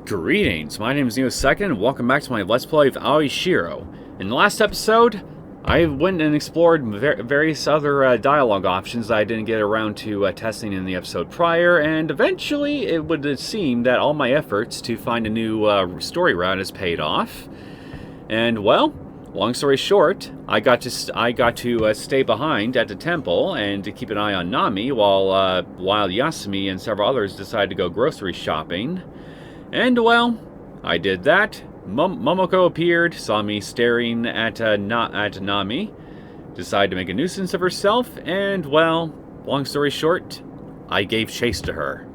Greetings, my name is Neosekken, and welcome back to my Let's Play of Aoi Shiro. In the last episode, I went and explored various other dialogue options that I didn't get around to testing in the episode prior, and eventually it would seem that all my efforts to find a new story route has paid off. And well, long story short, I got to stay behind at the temple and to keep an eye on Nami while Yasumi and several others decided to go grocery shopping. And, well, I did that. Momoko appeared, saw me staring at Nami, decided to make a nuisance of herself, and, well, long story short, I gave chase to her.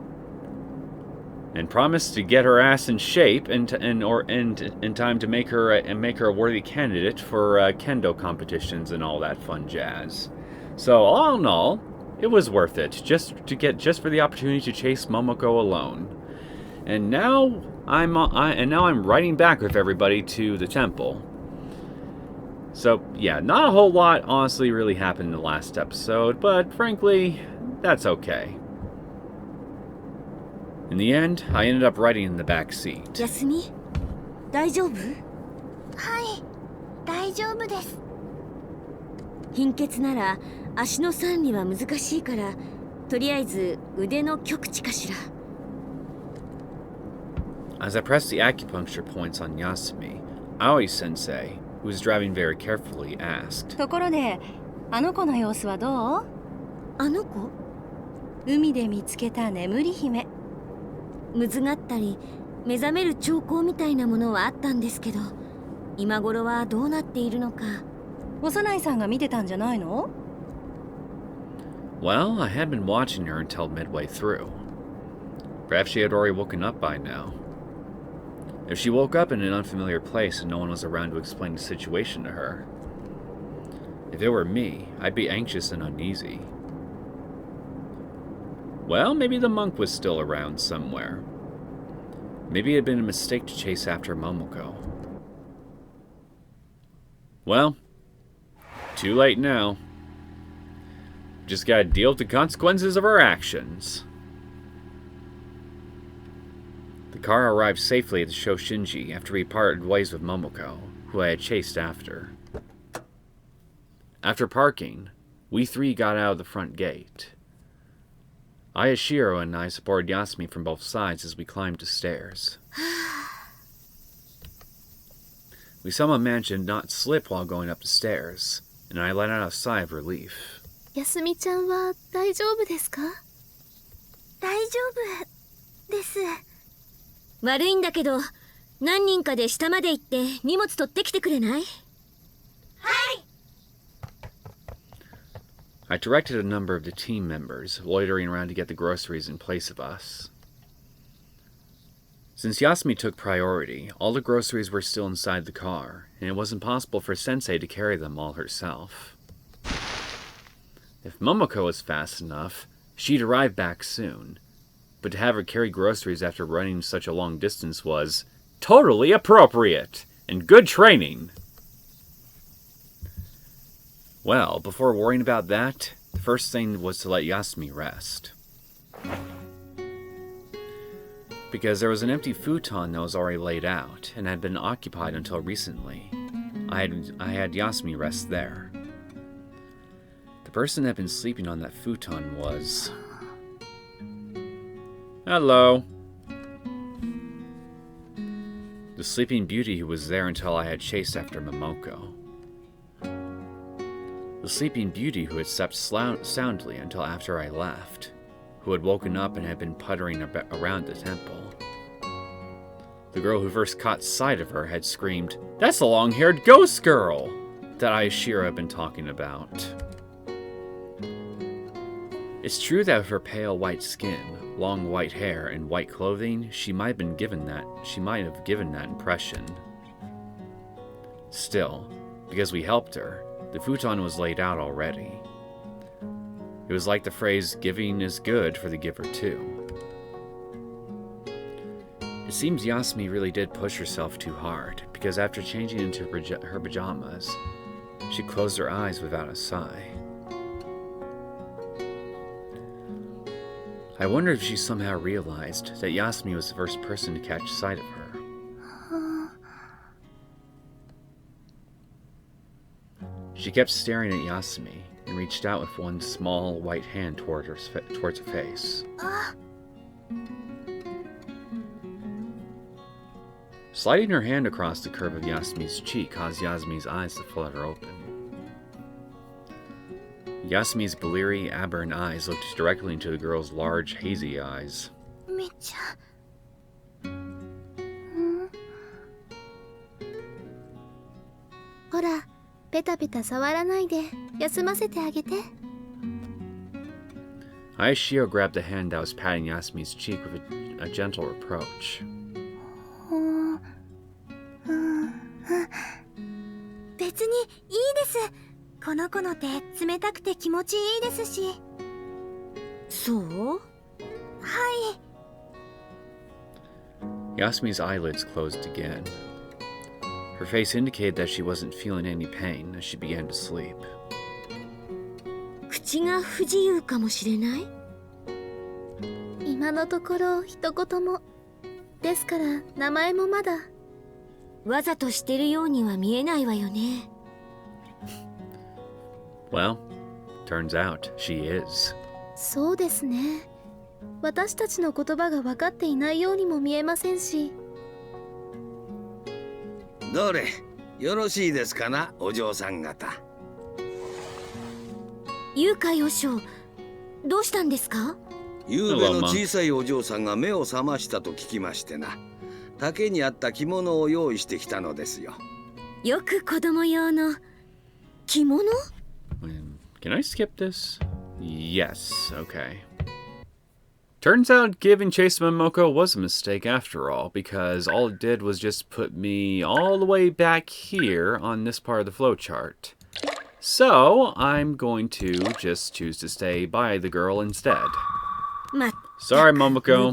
And promised to get her ass in shape in time to make her a worthy candidate for kendo competitions and all that fun jazz. So, all in all, it was worth it, just for the opportunity to chase Momoko alone. And now I'm riding back with everybody to the temple. So yeah, not a whole lot honestly really happened in the last episode, but frankly, that's okay. In the end, I ended up riding in the back seat. Yasumi, 大丈夫? はい、大丈夫です。貧血なら足の三里は難しいから、とりあえず腕の極地かしら。As I pressed the acupuncture points on Yasumi, Aoi-sensei, who was driving very carefully, asked, ところで、あの子の様子はどう？あの子？海で見つけた眠り姫。むずがったり、目覚める兆候みたいなものはあったんですけど、今頃はどうなっているのか。幼いさんが見てたんじゃないの？ Well, I had been watching her until midway through. Perhaps she had already woken up by now. If she woke up in an unfamiliar place and no one was around to explain the situation to her. If it were me, I'd be anxious and uneasy. Well, maybe the monk was still around somewhere. Maybe it had been a mistake to chase after Momoko. Well, too late now. Just gotta deal with the consequences of our actions. The car arrived safely at the Shoshinji after we parted ways with Momoko, who I had chased after. After parking, we three got out of the front gate. Aoi Shiro and I supported Yasumi from both sides as we climbed the stairs. We somehow managed to not slip while going up the stairs, and I let out a sigh of relief. Yasumi-chan は大丈夫ですか? 大丈夫です。悪いんだけど、何人かで下まで行って荷物取ってきてくれない？はい。I directed a number of the team members, loitering around to get the groceries in place of us. Since Yasumi took priority, all the groceries were still inside the car, and it wasn't possible for Sensei to carry them all herself. If Momoko was fast enough, she'd arrive back soon. But to have her carry groceries after running such a long distance was totally appropriate and good training. Well, before worrying about that, the first thing was to let Yasumi rest. Because there was an empty futon that was already laid out and had been occupied until recently. I had Yasumi rest there. The person that had been sleeping on that futon was... Hello. The sleeping beauty who was there until I had chased after Momoko. The sleeping beauty who had slept soundly until after I left, who had woken up and had been puttering around the temple. The girl who first caught sight of her had screamed, "That's the long-haired ghost girl!" that Aoi Shiro had been talking about. It's true that with her pale white skin, long white hair, and white clothing, she might have given that impression. Still, because we helped her, the futon was laid out already. It was like the phrase, "giving is good for the giver too." It seems Yasumi really did push herself too hard, because after changing into her pajamas, she closed her eyes without a sigh. I wonder if she somehow realized that Yasumi was the first person to catch sight of her. She kept staring at Yasumi and reached out with one small white hand towards her face. Sliding her hand across the curve of Yasumi's cheek caused Yasumi's eyes to flutter open. Yasumi's bleary, aberrant eyes looked directly into the girl's large, hazy eyes. めっちゃほら、ペタペタ触らないで休ませてあげて。Aoi Shiro grabbed the hand that was patting Yasumi's cheek with a gentle reproach. 別にいいです。この子の手冷たくて気持ちいいですし。そう？はい。 Yasumi's eyelids closed again. Her face indicated that she wasn't feeling any pain as she began to sleep. 口が不自由かもしれない？今のところ一言も。ですから名前もまだ。わざとしてるようには見えないわよね。Well, turns out she is. そうですね。私たちの言葉が分かっていないようにも見えませんし。どれ、よろしいですかな、お嬢さん方。誘拐和尚、どうしたんですか？ゆうべの小さいお嬢さんが目を覚ましたと聞きましてな。竹にあった着物を用意してきたのですよ。よく子供用の着物？ Can I skip this? Yes, okay. Turns out giving chase to Momoko was a mistake after all, because all it did was just put me all the way back here on this part of the flowchart. So, I'm going to just choose to stay by the girl instead. Sorry, Momoko.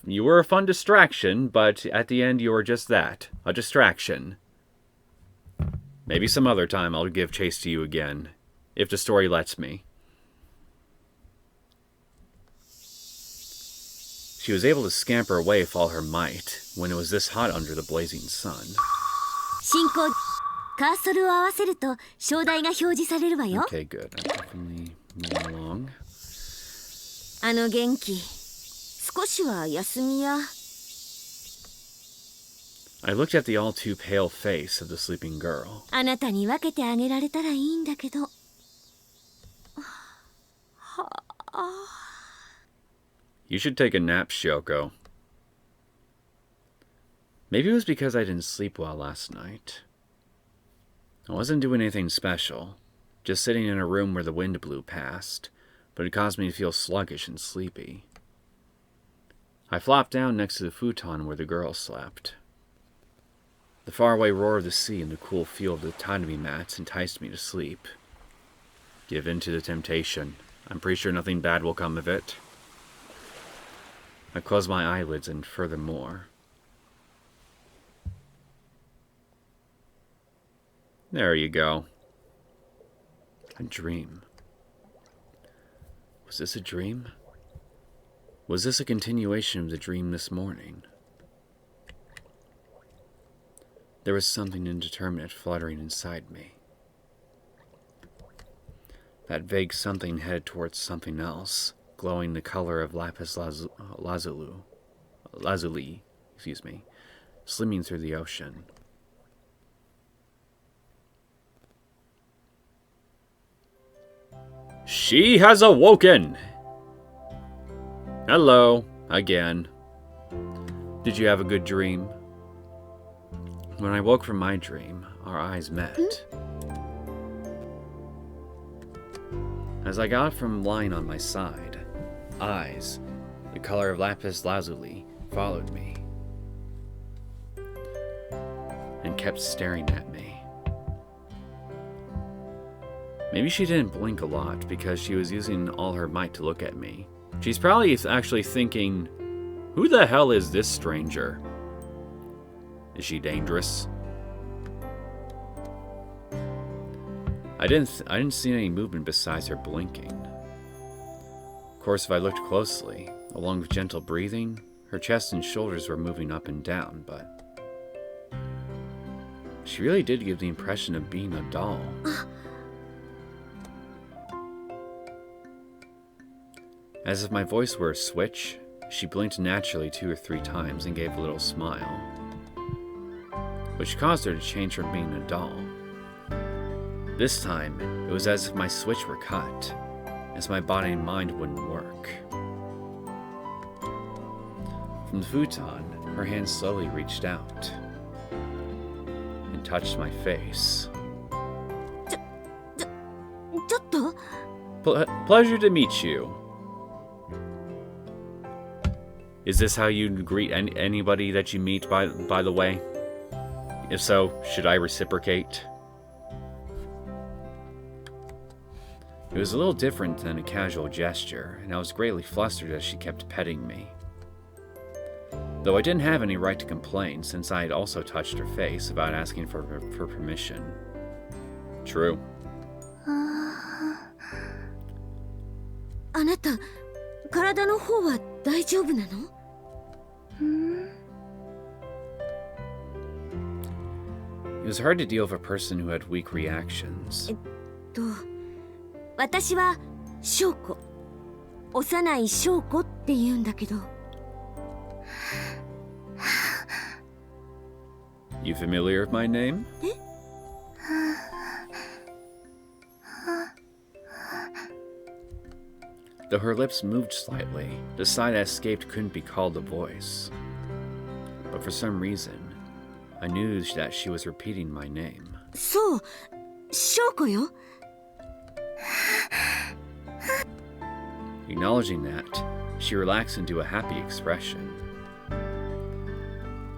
You were a fun distraction, but at the end you were just that, a distraction. Maybe some other time I'll give chase to you again, if the story lets me. She was able to scamper away with all her might when it was this hot under the blazing sun. Okay, good. I'm definitely moving along. あの元気、少しは休みや。I looked at the all too pale face of the sleeping girl. あなたに分けてあげられたらいいんだけど。You should take a nap, Syouko. Maybe it was because I didn't sleep well last night. I wasn't doing anything special, just sitting in a room where the wind blew past, but it caused me to feel sluggish and sleepy. I flopped down next to the futon where the girl slept. The faraway roar of the sea and the cool feel of the tatami mats enticed me to sleep. Give in to the temptation. I'm pretty sure nothing bad will come of it. I closed my eyelids and furthermore. There you go. A dream. Was this a dream? Was this a continuation of the dream this morning? There was something indeterminate fluttering inside me. That vague something headed towards something else, glowing the color of lapis lazuli, slimming through the ocean. She has awoken! Hello, again. Did you have a good dream? When I woke from my dream, our eyes met. As I got up from lying on my side, eyes, the color of lapis lazuli, followed me and kept staring at me. Maybe she didn't blink a lot because she was using all her might to look at me. She's probably actually thinking, who the hell is this stranger? Is she dangerous? I didn't see any movement besides her blinking. Of course, if I looked closely, along with gentle breathing, her chest and shoulders were moving up and down, but she really did give the impression of being a doll. As if my voice were a switch, she blinked naturally 2 or 3 times and gave a little smile, which caused her to change from being a doll. This time, it was as if my switch were cut, as my body and mind wouldn't work. From the futon, her hand slowly reached out and touched my face. ちょっと Pleasure to meet you. Is this how you greet anybody that you meet, by the way? If so, should I reciprocate? It was a little different than a casual gesture, and I was greatly flustered as she kept petting me. Though I didn't have any right to complain, since I had also touched her face without asking for permission. True. あなた、体の方は大丈夫なの？ It was hard to deal with a person who had weak reactions. 私は翔子、幼い翔子って言うんだけど。You familiar with my name? Though her lips moved slightly, the sigh that escaped couldn't be called a voice. But for some reason, I knew that she was repeating my name. そう、翔子よ。 Acknowledging that, she relaxed into a happy expression.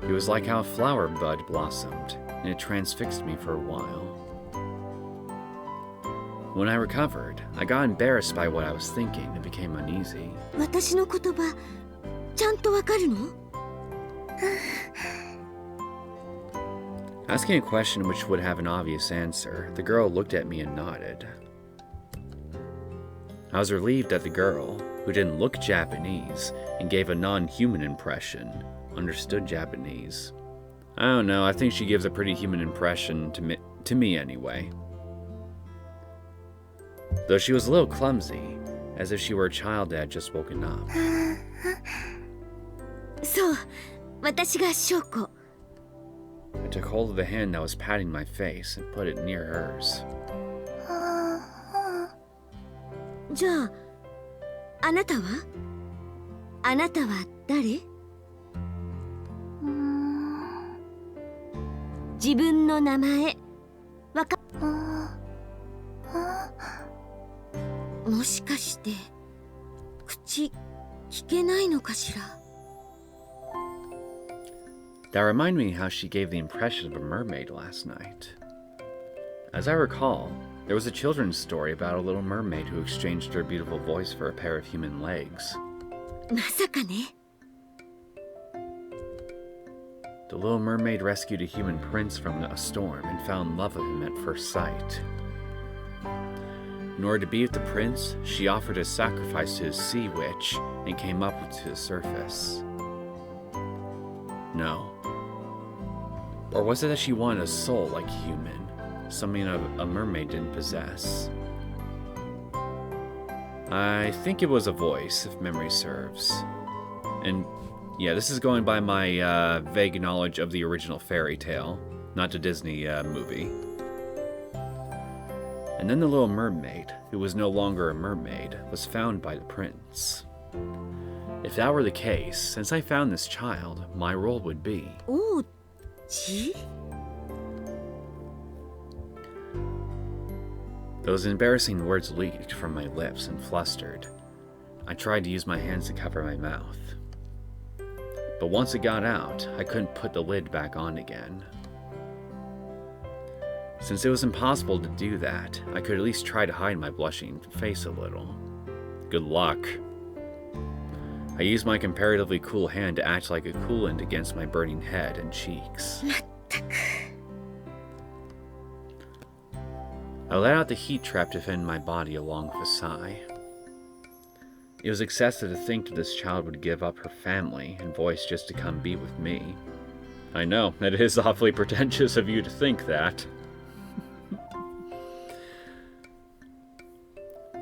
It was like how a flower bud blossomed, and it transfixed me for a while. When I recovered, I got embarrassed by what I was thinking and became uneasy. 私の言葉、ちゃんとわかるの？ Asking a question which would have an obvious answer, the girl looked at me and nodded. I was relieved that the girl, who didn't look Japanese and gave a non-human impression, understood Japanese. I don't know, I think she gives a pretty human impression to me anyway. Though she was a little clumsy, as if she were a child that had just woken up. そう、私が翔子。 I took hold of the hand that was patting my face and put it near hers. じゃあ、あなたは？あなたは誰？自分の名前、わか…もしかして、口、聞けないのかしら？ That reminded me how she gave the impression of a mermaid last night. As I recall, there was a children's story about a little mermaid who exchanged her beautiful voice for a pair of human legs. まさかね。 The little mermaid rescued a human prince from a storm and found love of him at first sight. In order to be with the prince, she offered a sacrifice to his sea witch and came up to the surface. No. Or was it that she wanted a soul like a human, something a mermaid didn't possess? I think it was a voice, if memory serves. And yeah, this is going by my vague knowledge of the original fairy tale, not the Disney movie. And then the little mermaid, who was no longer a mermaid, was found by the prince. If that were the case, since I found this child, my role would be… おう、ち？ Those embarrassing words leaked from my lips and flustered. I tried to use my hands to cover my mouth. But once it got out, I couldn't put the lid back on again. Since it was impossible to do that, I could at least try to hide my blushing face a little. Good luck. I used my comparatively cool hand to act like a coolant against my burning head and cheeks. まったく。 I let out the heat trap to defend my body along with a sigh. It was excessive to think that this child would give up her family and voice just to come be with me. I know, it is awfully pretentious of you to think that.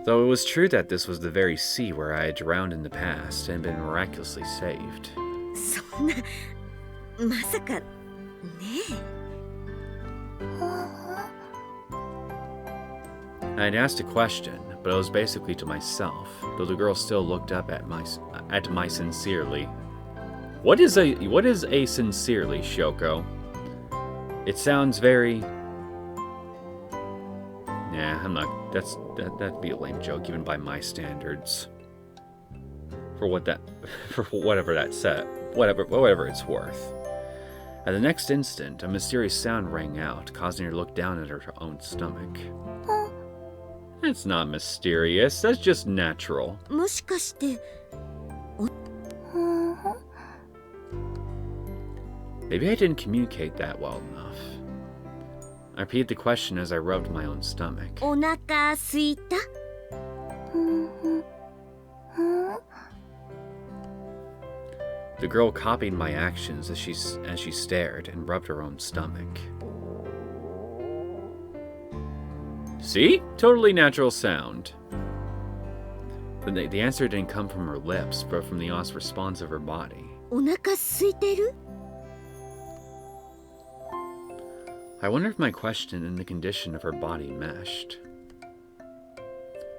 Though it was true that this was the very sea where I had drowned in the past and been miraculously saved. そんなまさかねえ I had asked a question, but it was basically to myself, though the girl still looked up at my sincerely. What is a sincerely, Syouko? It sounds very... Nah, I'm not... That'd be a lame joke, even by my standards. For whatever that said. Whatever it's worth. At the next instant, a mysterious sound rang out, causing her to look down at her own stomach. It's not mysterious, that's just natural. もしかして Maybe I didn't communicate that well enough. I repeated the question as I rubbed my own stomach. お腹すいた The girl copied my actions as she stared and rubbed her own stomach. See? Totally natural sound. But the answer didn't come from her lips, but from the honest response of her body. お腹すいてる I wonder if my question and the condition of her body meshed.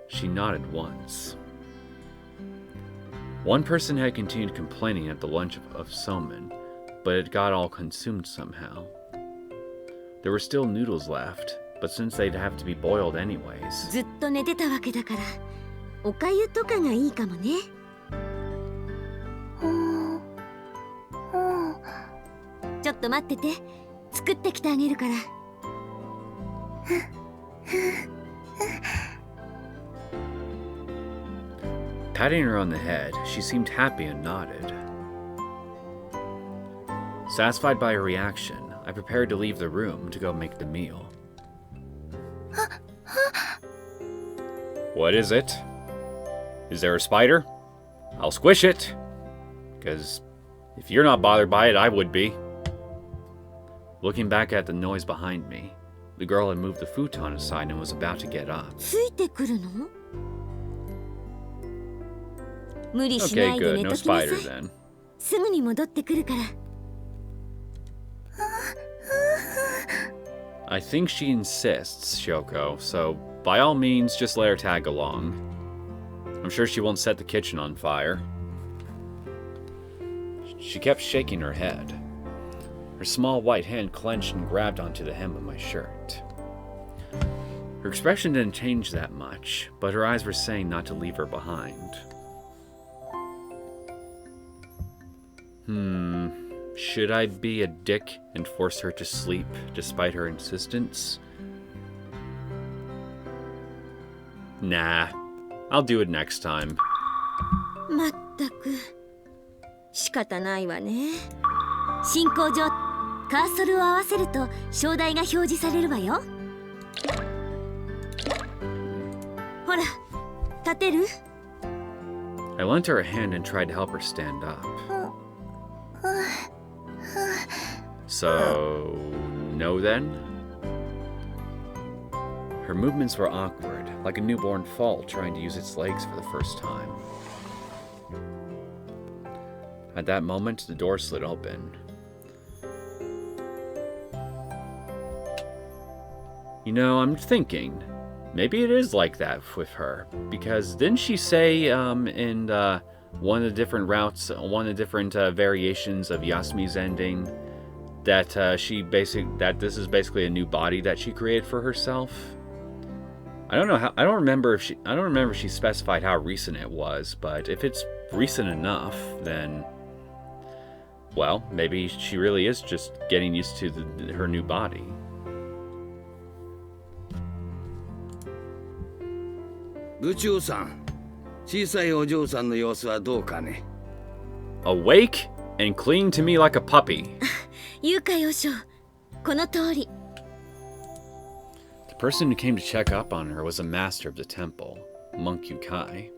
She nodded once. One person had continued complaining at the lunch of Somen, but it got all consumed somehow. There were still noodles left, but since they'd have to be boiled anyways. ずっと寝てたわけだからおかゆとかがいいかもねちょっと待ってて作ってきてあげるから Patting her on the head, she seemed happy and nodded. Satisfied by her reaction, I prepared to leave the room to go make the meal. What is it? Is there a spider? I'll squish it. Because if you're not bothered by it, I would be. Looking back at the noise behind me, the girl had moved the futon aside and was about to get up. ついてくるの無理しな Okay, いで good. 寝 No ときなさい spider then. すぐに戻ってくるから I think she insists, Syouko, so by all means, just let her tag along. I'm sure she won't set the kitchen on fire. She kept shaking her head. Her small white hand clenched and grabbed onto the hem of my shirt. Her expression didn't change that much, but her eyes were saying not to leave her behind. Should I be a dick and force her to sleep despite her insistence? Nah, I'll do it next time. まったく仕方ないわね進行上カーソルを合わせると章台が表示されるわよほら立てる I lent her a hand and tried to help her stand up. So, no then? Her movements were awkward, like a newborn foal trying to use its legs for the first time. At that moment, the door slid open. You know, I'm thinking, maybe it is like that with her, because didn't she say in one of the different routes, one of the different variations of Yasumi's ending, that that this is basically a new body that she created for herself? I don't remember if she specified how recent it was, but if it's recent enough, then well, maybe she really is just getting used to her new body. Awake and clinging to me like a puppy. 優香よしょこの通り The person who came to check up on her was a master of the temple, Monk Yukai.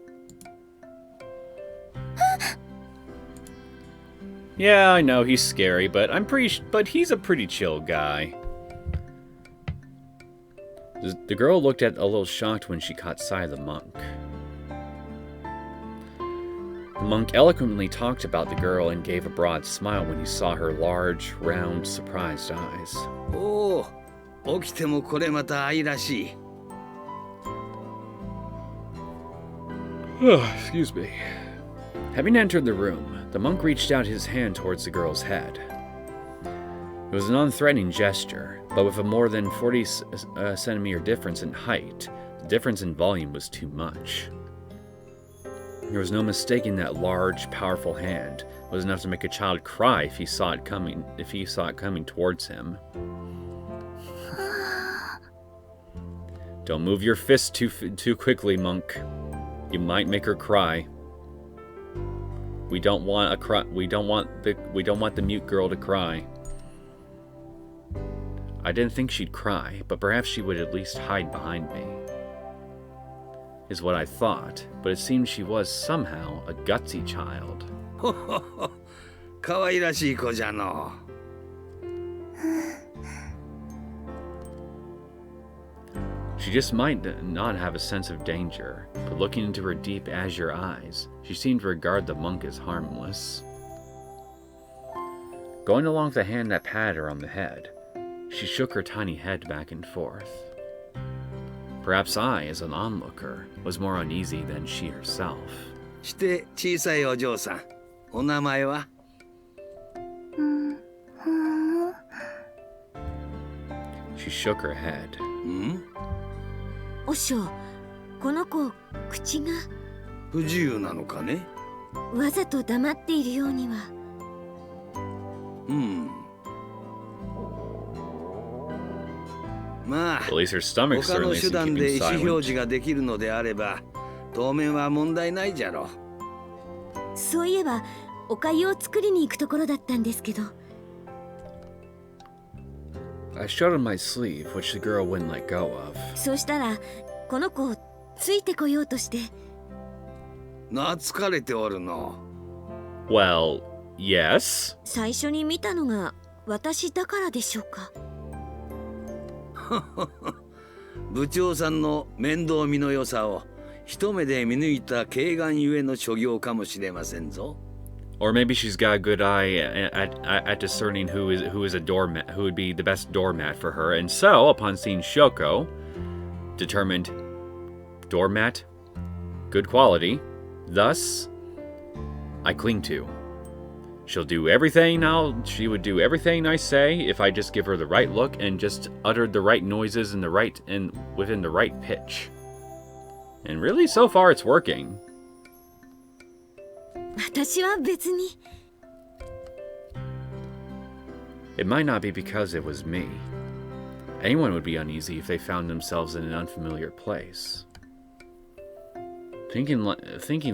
Yeah, I know he's scary, but but he's a pretty chill guy. The girl looked a little shocked when she caught sight of the monk. The monk eloquently talked about the girl and gave a broad smile when he saw her large, round, surprised eyes. Oh, 起きてもこれまた愛らしい。Excuse me. Having entered the room, the monk reached out his hand towards the girl's head. It was an unthreatening gesture, but with a more than 40 centimeter difference in height, the difference in volume was too much. There was no mistaking that large, powerful hand was enough to make a child cry if he saw it coming towards him. Don't move your fist too quickly, monk. You might make her cry. We don't want a cry. We don't want the mute girl to cry. I didn't think she'd cry, but perhaps she would at least hide behind me. Is what I thought, but it seemed she was somehow a gutsy child. 可愛らしい子じゃの。She just might not have a sense of danger, but looking into her deep azure eyes, she seemed to regard the monk as harmless. Going along with the hand that patted her on the head, she shook her tiny head back and forth. Perhaps I, as an onlooker, was more uneasy than she herself. して小さいお嬢さん、お名前は？ She shook her head. おしょ、この子口が不自由なのかね？わざと黙っているようには。まあ、 At least her stomach 他の certainly 手 isn't 段で keeping 意思表 silent. 示ができるのであれば、当面は問題ないじゃろ。そういえばお粥を作りに行くところだったんですけど。I showed him my sleeve, which the girl wouldn't let go of. そうしたらこの子ついてこようとして。懐かれておるの。Well, yes. 最初に見たのが私だからでしょうか。部長さんの面倒見の良さを一目で見抜いた慧眼ゆえの所業かもしれませんぞ。Or maybe she's got a good eye at discerning who is a doormat, who would be the best doormat for her. And so, upon seeing Syouko, determined doormat, good quality. Thus, I cling to. She would do everything I say if I just give her the right look and just uttered the right noises within the right pitch. And really, so far, it's working. 私は別に。It might not be because it was me. Anyone would be uneasy if they found themselves in an unfamiliar place. Thinking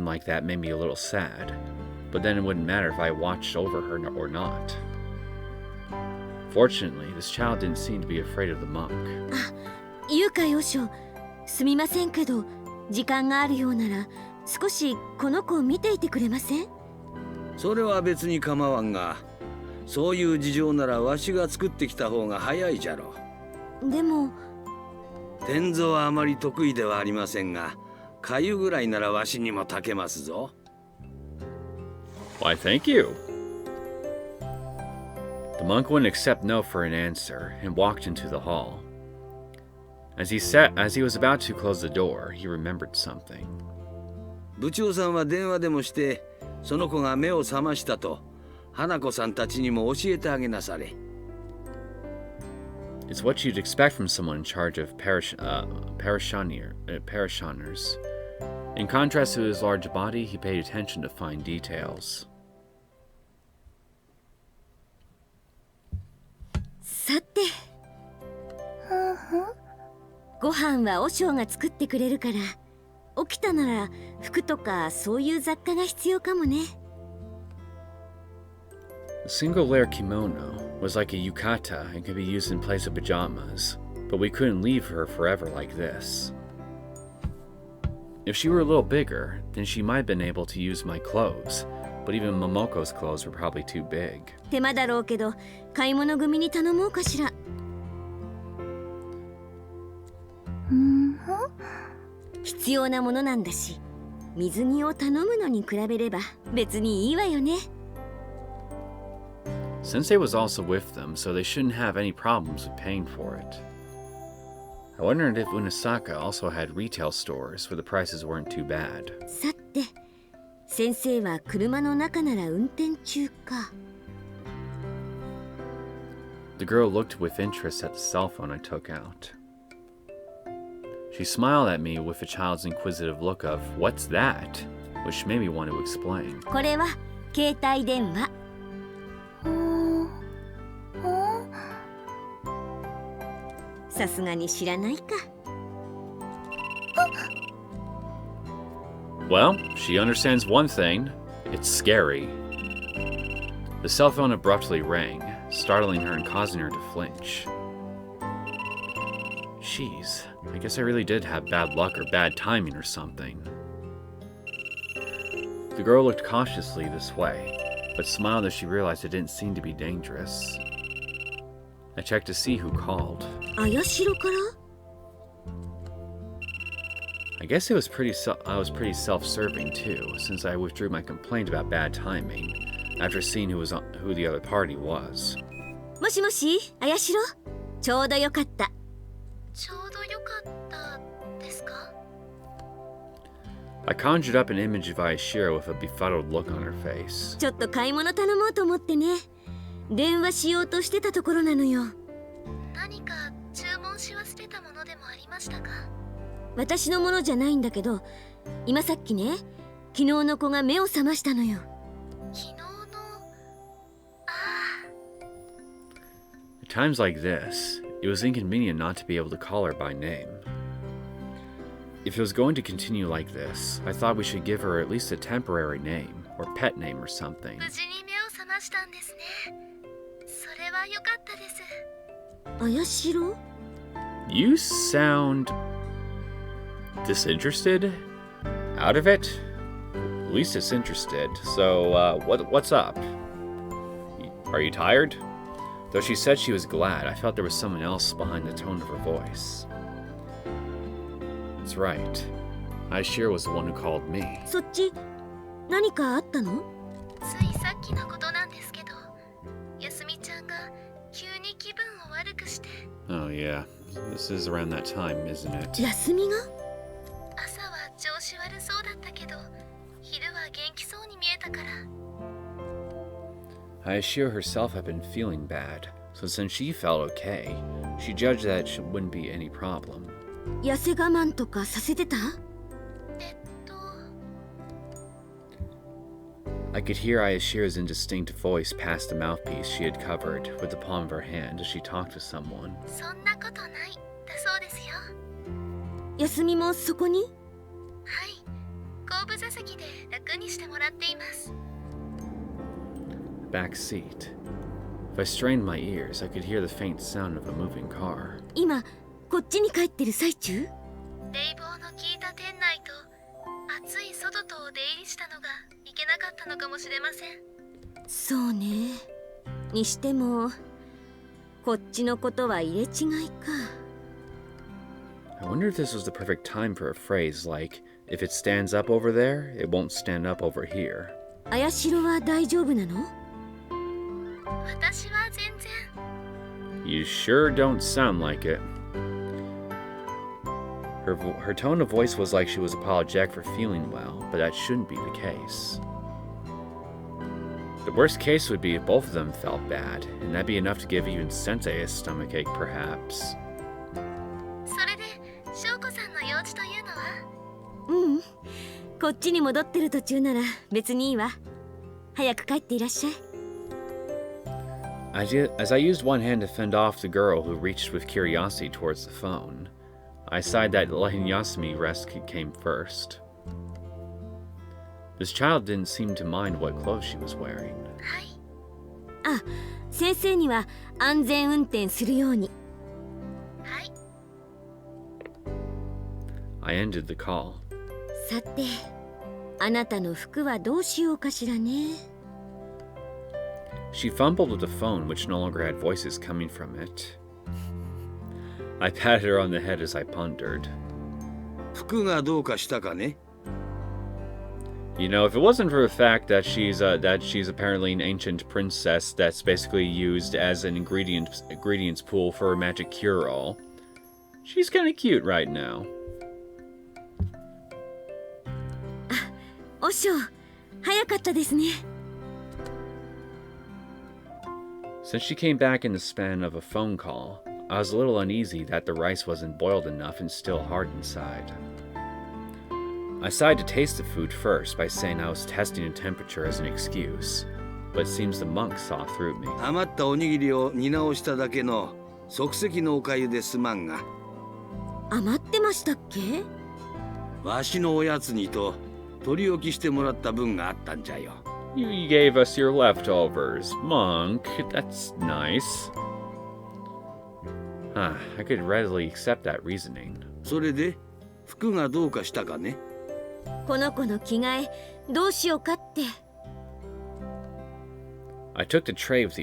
like that made me a little sad, but then it wouldn't matter if I watched over her or not. Fortunately, this child didn't seem to be afraid of the monk. ゆうかよしょ、すみませんけど、時間があるようなら少しこの子を見ていてくれません？それは別に構わんが、そういう事情ならわしが作ってきた方が早いじゃろ。でも天蔵はあまり得意ではありませんが、粥ぐらいならわしにも炊けますぞ。Why, thank you. The monk wouldn't accept no for an answer and walked into the hall. As he was about to close the door, he remembered something. 部長さんは電話でもして、その子が目を覚ましたと、花子さんたちにも教えてあげなされ。It's what you'd expect from someone in charge of parishioners. In contrast to his large body, he paid attention to fine details. さて、ご飯は和尚が作ってくれるから、起きたなら服とかそういう雑貨が必要かもね。The single-layer kimono was like a yukata and could be used in place of pajamas, but we couldn't leave her forever like this. If she were a little bigger, then she might have been able to use my clothes, but even Momoko's clothes were probably too big. 手間だろうけど買い物組に頼もうかしら。必要なものなんだし、水着を頼むのに比べれば別にいいわよね。Sensei was also with them, so they shouldn't have any problems with paying for it. I wondered if Unesaka also had retail stores where the prices weren't too bad. さて、先生は車の中なら運転中か。The girl looked with interest at the cell phone I took out. She smiled at me with a child's inquisitive look of, "What's that?" which made me want to explain. これは携帯電話。さすがに知らないか。Well, she understands one thing. It's scary. The cell phone abruptly rang, startling her and causing her to flinch. Jeez, I guess I really did have bad luck or bad timing or something. The girl looked cautiously this way, but smiled as she realized it didn't seem to be dangerous. I checked to see who called. 綾代から？ I guess I was pretty self-serving too, since I withdrew my complaint about bad timing after seeing who the other party was. もしもし、綾代？ちょうどよかった。ちょうどよかったですか？ I conjured up an image of Aoi Shiro with a befuddled look on her face. ちょっと買い物頼もうと思ってね。電話しようとしてたところなのよ。何か注文し忘れたものでもありましたか？私のものじゃないんだけど、今さっきね、昨日の子が目を覚ましたのよ。昨日の…At times like this, it was inconvenient not to be able to call her by name. If it was going to continue like this, I thought we should give her at least a temporary name, or pet name or something. 無事に目を覚ましたんですね。それは良かったです。綾代？ You sound disinterested? Out of it? At least disinterested. So, what's up? Are you tired? Though she said she was glad, I felt there was someone else behind the tone of her voice. That's right. Aoi Shiro was the one who called me. そっち、何かあったの？ついさっきのことなんですけど、やすみちゃんが急に気分を悪くして。Oh yeah, this is around that time, isn't it? 休みが？朝は調子悪そうだったけど、昼は元気そうに見えたから。Aoi Shiro herself had been feeling bad, so since she felt okay, she judged that it wouldn't be any problem. 痩せ我慢とかさせてた？I could hear Aoi Shiro's indistinct voice past the mouthpiece she had covered with the palm of her hand as she talked to someone. そんなことないだそうですよ。休みもそこに？はい、後部座席で楽にしてもらっています。Back seat. If I strained my ears, I could hear the faint sound of a moving car. 今こっちに帰ってる最中？冷房の効いた店内と暑い外とを出入りしたのがいけなかったのかもしれません。そうね。にしてもこっちのことは入れ違いか。I wonder if this was the perfect time for a phrase like, "If it stands up over there, it won't stand up over here." 綾代は大丈夫なの？私は全然。You sure don't sound like it. Her tone of voice was like she was apologetic for feeling well, but that shouldn't be the case. The worst case would be if both of them felt bad, and that'd be enough to give even Sensei a stomachache, perhaps. それで翔子さんの用事というのは？うん、こっちに戻ってる途中なら別にいいわ。早く帰っていらっしゃい。As I used one hand to fend off the girl who reached with curiosity towards the phone, I sighed that letting Yasumi rest came first. This child didn't seem to mind what clothes she was wearing. はい。あ、先生には安全運転するように。はい。I ended the call. さて、あなたの服はどうしようかしらね。 She fumbled with the phone, which no longer had voices coming from it. I patted her on the head as I pondered. 服がどうかしたかね? You know, if it wasn't for the fact that she's apparently an ancient princess that's basically used as an ingredients pool for a magic cure-all, she's kind of cute right now. おしょう、早かったですね。 Since she came back in the span of a phone call, I was a little uneasy that the rice wasn't boiled enough and still hard inside. I decided to taste the food first by saying I was testing the temperature as an excuse, but it seems the monk saw through me. 余ったおにぎりを煮直しただけの即席のおかゆですまんが。余ってましたっけ？わしのおやつにと取り置きしてもらった分があったんじゃよ。You gave us your leftovers, monk. That's nice. I could readily accept that reasoning. それで服がどうかしたかね? この子の着替えどうしようかって。 I took the tray with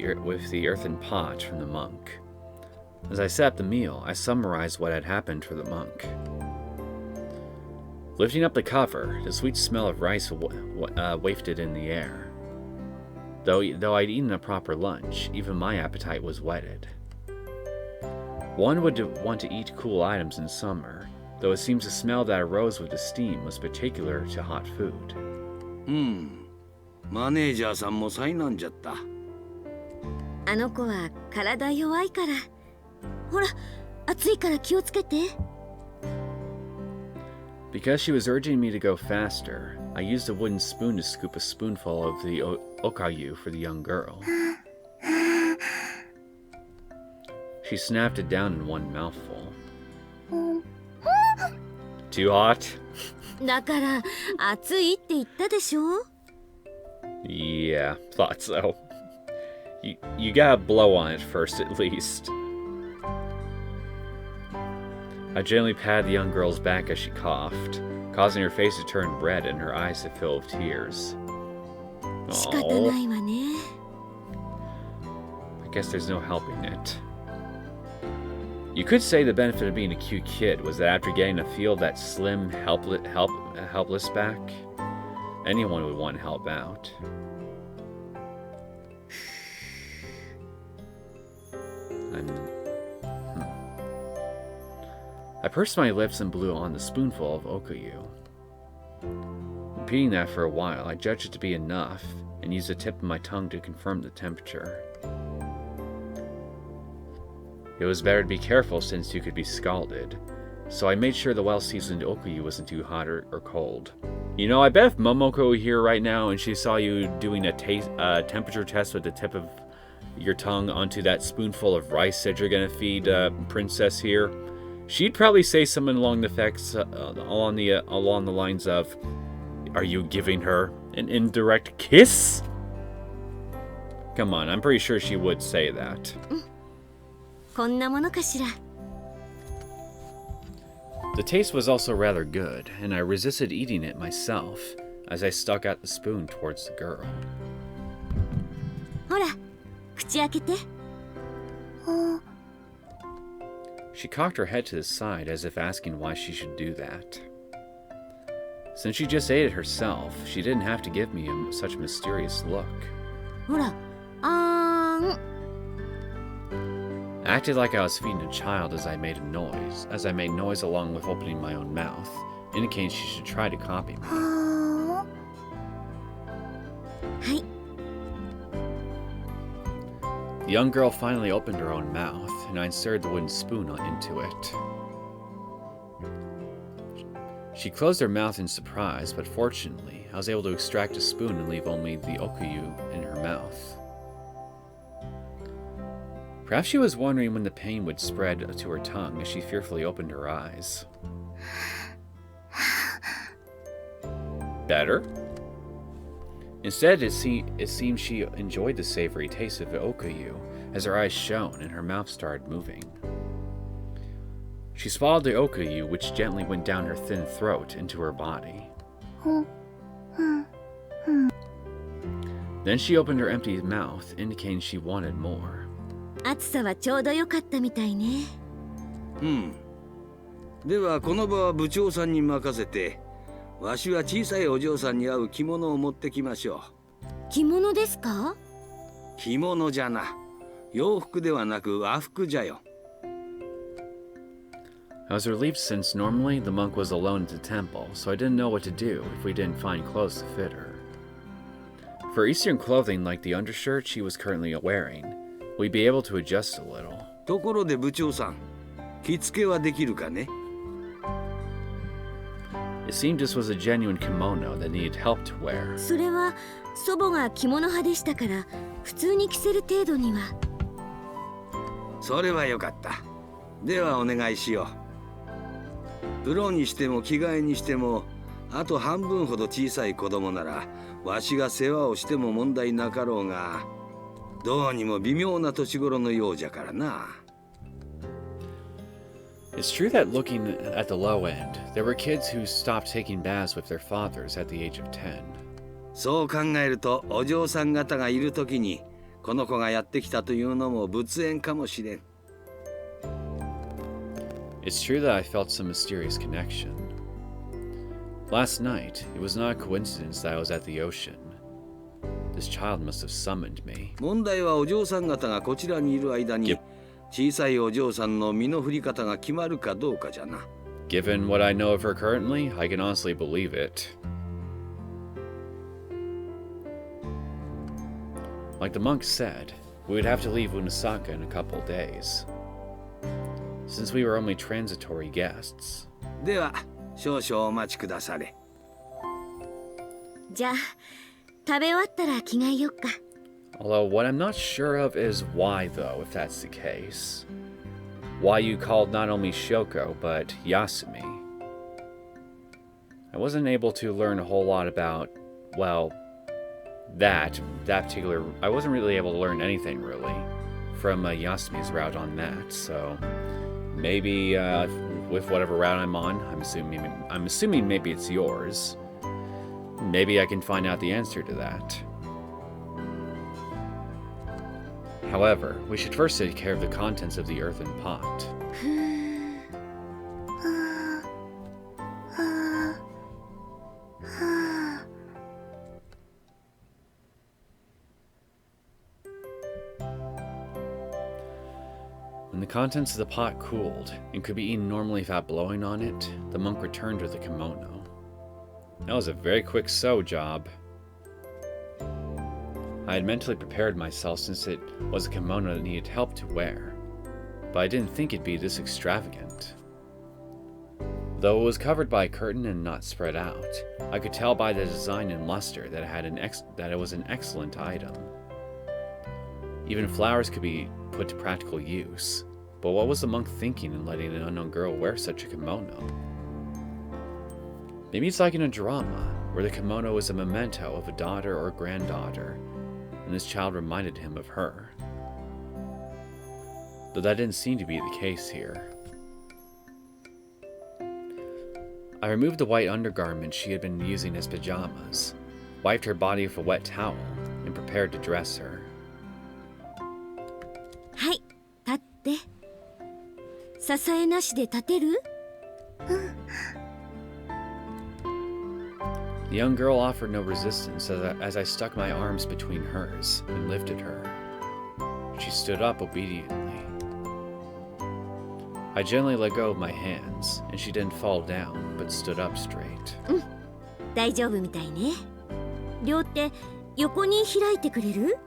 the earthen pot from the monk. As I set up the meal, I summarized what had happened for the monk. Lifting up the cover, the sweet smell of rice wafted in the air. Though I'd eaten a proper lunch, even my appetite was whetted. One would want to eat cool items in summer, though it seems the smell that arose with the steam was particular to hot food. マネージャーさんも災難じゃった。あの子は体弱いから。ほら、暑いから気をつけて。 Because she was urging me to go faster, I used a wooden spoon to scoop a spoonful of the okayu for the young girl. She snapped it down in one mouthful. Too hot? だから暑いって言ったでしょ。 Yeah, thought so. You gotta blow on it first at least. I gently patted the young girl's back as she coughed, causing her face to turn red and her eyes to fill with tears. 仕方ないわね。 I guess there's no helping it. You could say the benefit of being a cute kid was that after getting to feel that slim, helpless back, anyone would want to help out. I pursed my lips and blew on the spoonful of okayu. Repeating that for a while, I judged it to be enough and used the tip of my tongue to confirm the temperature. It was better to be careful since you could be scalded, so I made sure the well-seasoned okayu wasn't too hot or cold. You know, I bet if Momoko were here right now and she saw you doing a temperature test with the tip of your tongue onto that spoonful of rice that you're gonna feed Princess here, she'd probably say something along the along the lines of, "Are you giving her an indirect kiss?" Come on, I'm pretty sure she would say that. こんなものかしら。 The taste was also rather good, and I resisted eating it myself as I stuck out the spoon towards the girl. ほら、口開けて。 She cocked her head to the side as if asking why she should do that. Since she just ate it herself, she didn't have to give me such a mysterious look. ほら、あーん。 I acted like I was feeding a child as I made noise along with opening my own mouth, indicating she should try to copy me. はい。 The young girl finally opened her own mouth, and I inserted the wooden spoon into it. She closed her mouth in surprise, but fortunately, I was able to extract a spoon and leave only the okayu in her mouth. Perhaps she was wondering when the pain would spread to her tongue as she fearfully opened her eyes. Better? Instead, it seemed she enjoyed the savory taste of the okayu as her eyes shone and her mouth started moving. She swallowed the okayu, which gently went down her thin throat into her body. Then she opened her empty mouth, indicating she wanted more. 暑さはちょうど良かったみたいね。ではこの場は部長さんに任せて、わしは小さいお嬢さんに合う着物を持ってきましょう。着物ですか？着物じゃな。洋服ではなく和服じゃよ。I was relieved since normally the monk was alone at the temple, so I didn't know what to do if we didn't find clothes to fit her. For Eastern clothing like the undershirt she was currently wearing, we'd be able to adjust a little. ところで部長さん、着付けはできるかね？ It seemed this was a genuine kimono that needed help to wear. それは祖母が着物派でしたから普通に着せる程度には。それはよかった。ではお願いしよう。風呂にしても着替えにしても、あと半分ほど小さい子供ならわしが世話をしても問題なかろうが、どうにも微妙な年頃のようじゃからな。It's true that looking at the low end, there were kids who stopped taking baths with their fathers at the age of 10. そう考えるとお嬢さん方がいるときにこの子がやってきたというのも仏縁かもしれん。It's true that I felt some mysterious connection. Last night, it was not a coincidence that I was at the ocean. This child must have summoned me. 問題はお嬢さん方がこちらにいる間に、小さいお嬢さんの身の振り方が決まるかどうかじゃな。Given what I know of her currently, I can honestly believe it. Like the monk said, we would have to leave Neosekken in a couple days. Since we were only transitory guests. では、少々お待ちくだされ。じゃあ食べ終わったら着替えよっか。Although what I'm not sure of is why though, if that's the case. Why you called not only Syouko, but Yasumi. I wasn't able to learn a whole lot about, well, that particular... I wasn't really able to learn anything, really, from Yasumi's route on that, so... Maybe, with whatever route I'm on, I'm assuming maybe it's yours. Maybe I can find out the answer to that. However, we should first take care of the contents of the earthen pot. When the contents of the pot cooled and could be eaten normally without blowing on it, the monk returned with the kimono. That was a very quick sew job. I had mentally prepared myself since it was a kimono that needed help to wear, but I didn't think it'd be this extravagant. Though it was covered by a curtain and not spread out, I could tell by the design and luster that it was an excellent item. Even flowers could be put to practical use, but what was the monk thinking in letting an unknown girl wear such a kimono? Maybe it's like in a drama, where the kimono is a memento of a daughter or granddaughter, and this child reminded him of her. Though that didn't seem to be the case here. I removed the white undergarment she had been using as pajamas, wiped her body with a wet towel, and prepared to dress her. はい、立って。支えなしで立てる？ The young girl offered no resistance as I stuck my arms between hers and lifted her. She stood up obediently. I gently let go of my hands, and she didn't fall down, but stood up straight. 大丈夫みたいね。両手横に開いてくれる？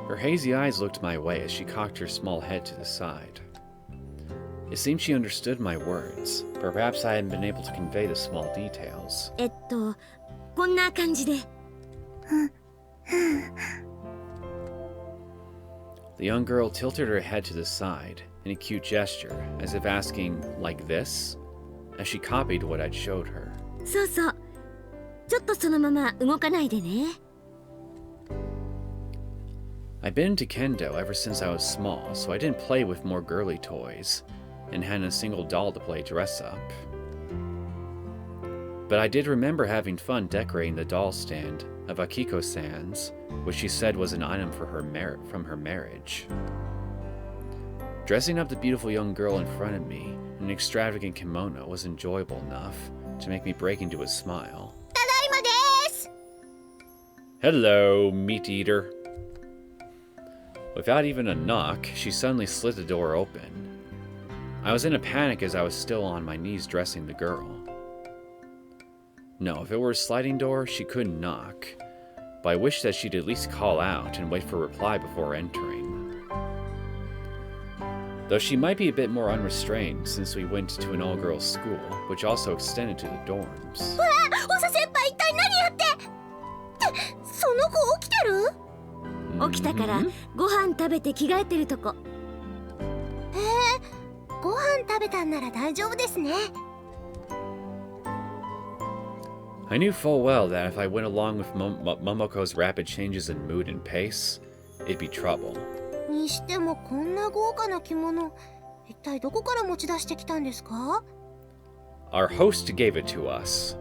Her hazy eyes looked my way as she cocked her small head to the side. It seemed she understood my words, but perhaps I hadn't been able to convey the small details. こんな感じで。The young girl tilted her head to the side in a cute gesture, as if asking, like this, as she copied what I'd showed her. そうそう。ちょっとそのまま動かないでね。I'd been into kendo ever since I was small, so I didn't play with more girly toys, and hadn't a single doll to play dress up. But I did remember having fun decorating the doll stand of Akiko-san's, which she said was an item for from her marriage. Dressing up the beautiful young girl in front of me in an extravagant kimono was enjoyable enough to make me break into a smile. Tadaima desu! Hello, meat eater. Without even a knock, she suddenly slid the door open. I was in a panic as I was still on my knees dressing the girl. No, if it were a sliding door, she couldn't knock, but I wished that she'd at least call out and wait for a reply before entering. Though she might be a bit more unrestrained since we went to an all-girls school, which also extended to the dorms. わあ、オサ先輩一体何やって。その子起きてる？起きたからご飯食べて着替えてるとこ。ご飯食べたんなら大丈夫ですね。I knew full well that if I went along with Momoko's rapid changes in mood and pace, it'd be trouble. にしてもこんな豪華な着物、一体どこから持ち出してきたんですか？ Our host gave it to us.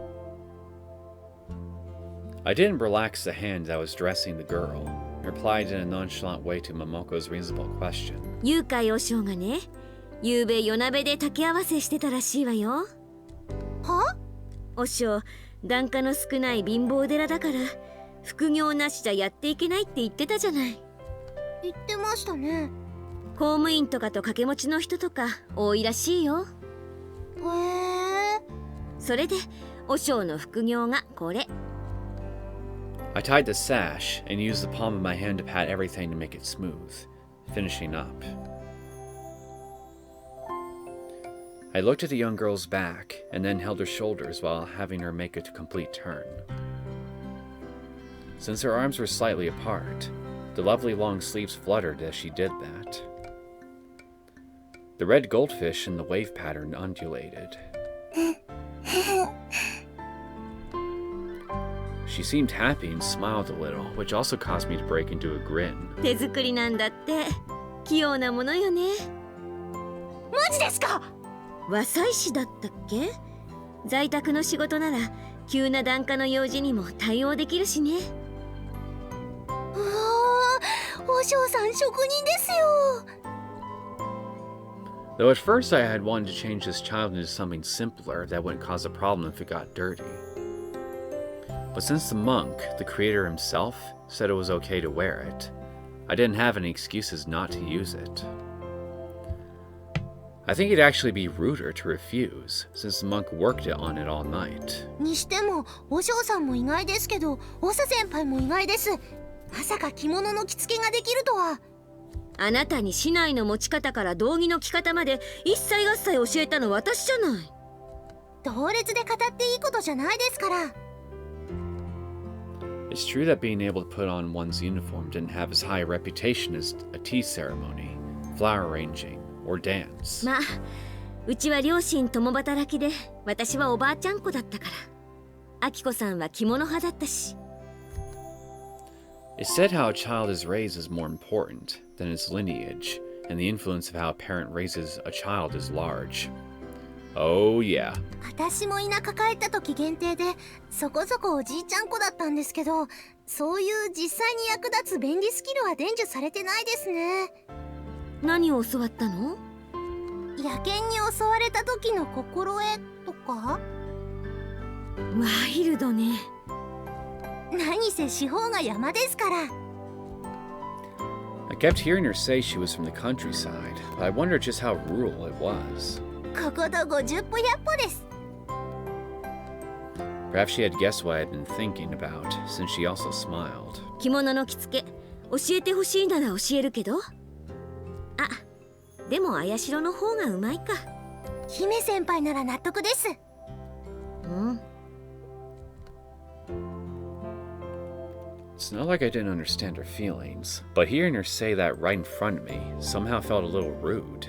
I didn't relax the hand that was dressing the girl, and replied in a nonchalant way to Momoko's reasonable question. 誘拐和尚がね、ゆうべ夜鍋で炊き合わせしてたらしいわよ。は？和尚、檀家の少ない貧乏寺だから副業なしじゃやっていけないって言ってたじゃない。言ってましたね。公務員とかと掛け持ちの人とか多いらしいよ。へえ。それで和尚の副業がこれ。I tied the sash and used the palm of my hand to pat everything to make it smooth, finishing up. I looked at the young girl's back and then held her shoulders while having her make a complete turn. Since her arms were slightly apart, the lovely long sleeves fluttered as she did that. The red goldfish in the wave pattern undulated. She seemed happy and smiled a little, which also caused me to break into a grin. 手作りなんだって。器用なものよね。マジですか？和裁師だったっけ？在宅の仕事なら急な檀家の用事にも対応できるしね。和尚さん職人ですよ。Though at first I had wanted to change this child into something simpler that wouldn't cause a problem if it got dirty. But since the monk, the creator himself, said it was okay to wear it, I didn't have any excuses not to use it. I think it'd actually be ruder to refuse, since the monk worked on it all night. にしても、和尚さんも意外ですけど、長先輩も意外です。まさか着物の着付けができるとは。あなたに竹刀の持ち方から道着の着方まで一切合切教えたの私じゃない。同列で語っていいことじゃないですから。It's true that being able to put on one's uniform didn't have as high a reputation as a tea ceremony, flower arranging, or dance. まあ、うちは両親共働きで、私はおばあちゃん子だったから。アキコさんは着物派だったし。It's said how a child is raised is more important than its lineage, and the influence of how a parent raises a child is large. Oh yeah. 私も田舎帰った時限定でそこそこおじいちゃん子だったんですけど、そういう実際に役立つ便利スキルは伝授されてないですね。何を教わったの？野犬に襲われた時の心得とか？ワイルドね。何せ四方が山ですから。I kept hearing her say she was from the countryside, but I wondered just how rural it was. ここと50歩100歩です。Perhaps she had guessed what I had been thinking about, since she also smiled. 着物の着付け教えてほしいなら教えるけど。あ、でも綾代の方がうまいか。姫先輩なら納得です。うん。It's not like I didn't understand her feelings, but hearing her say that right in front of me somehow felt a little rude.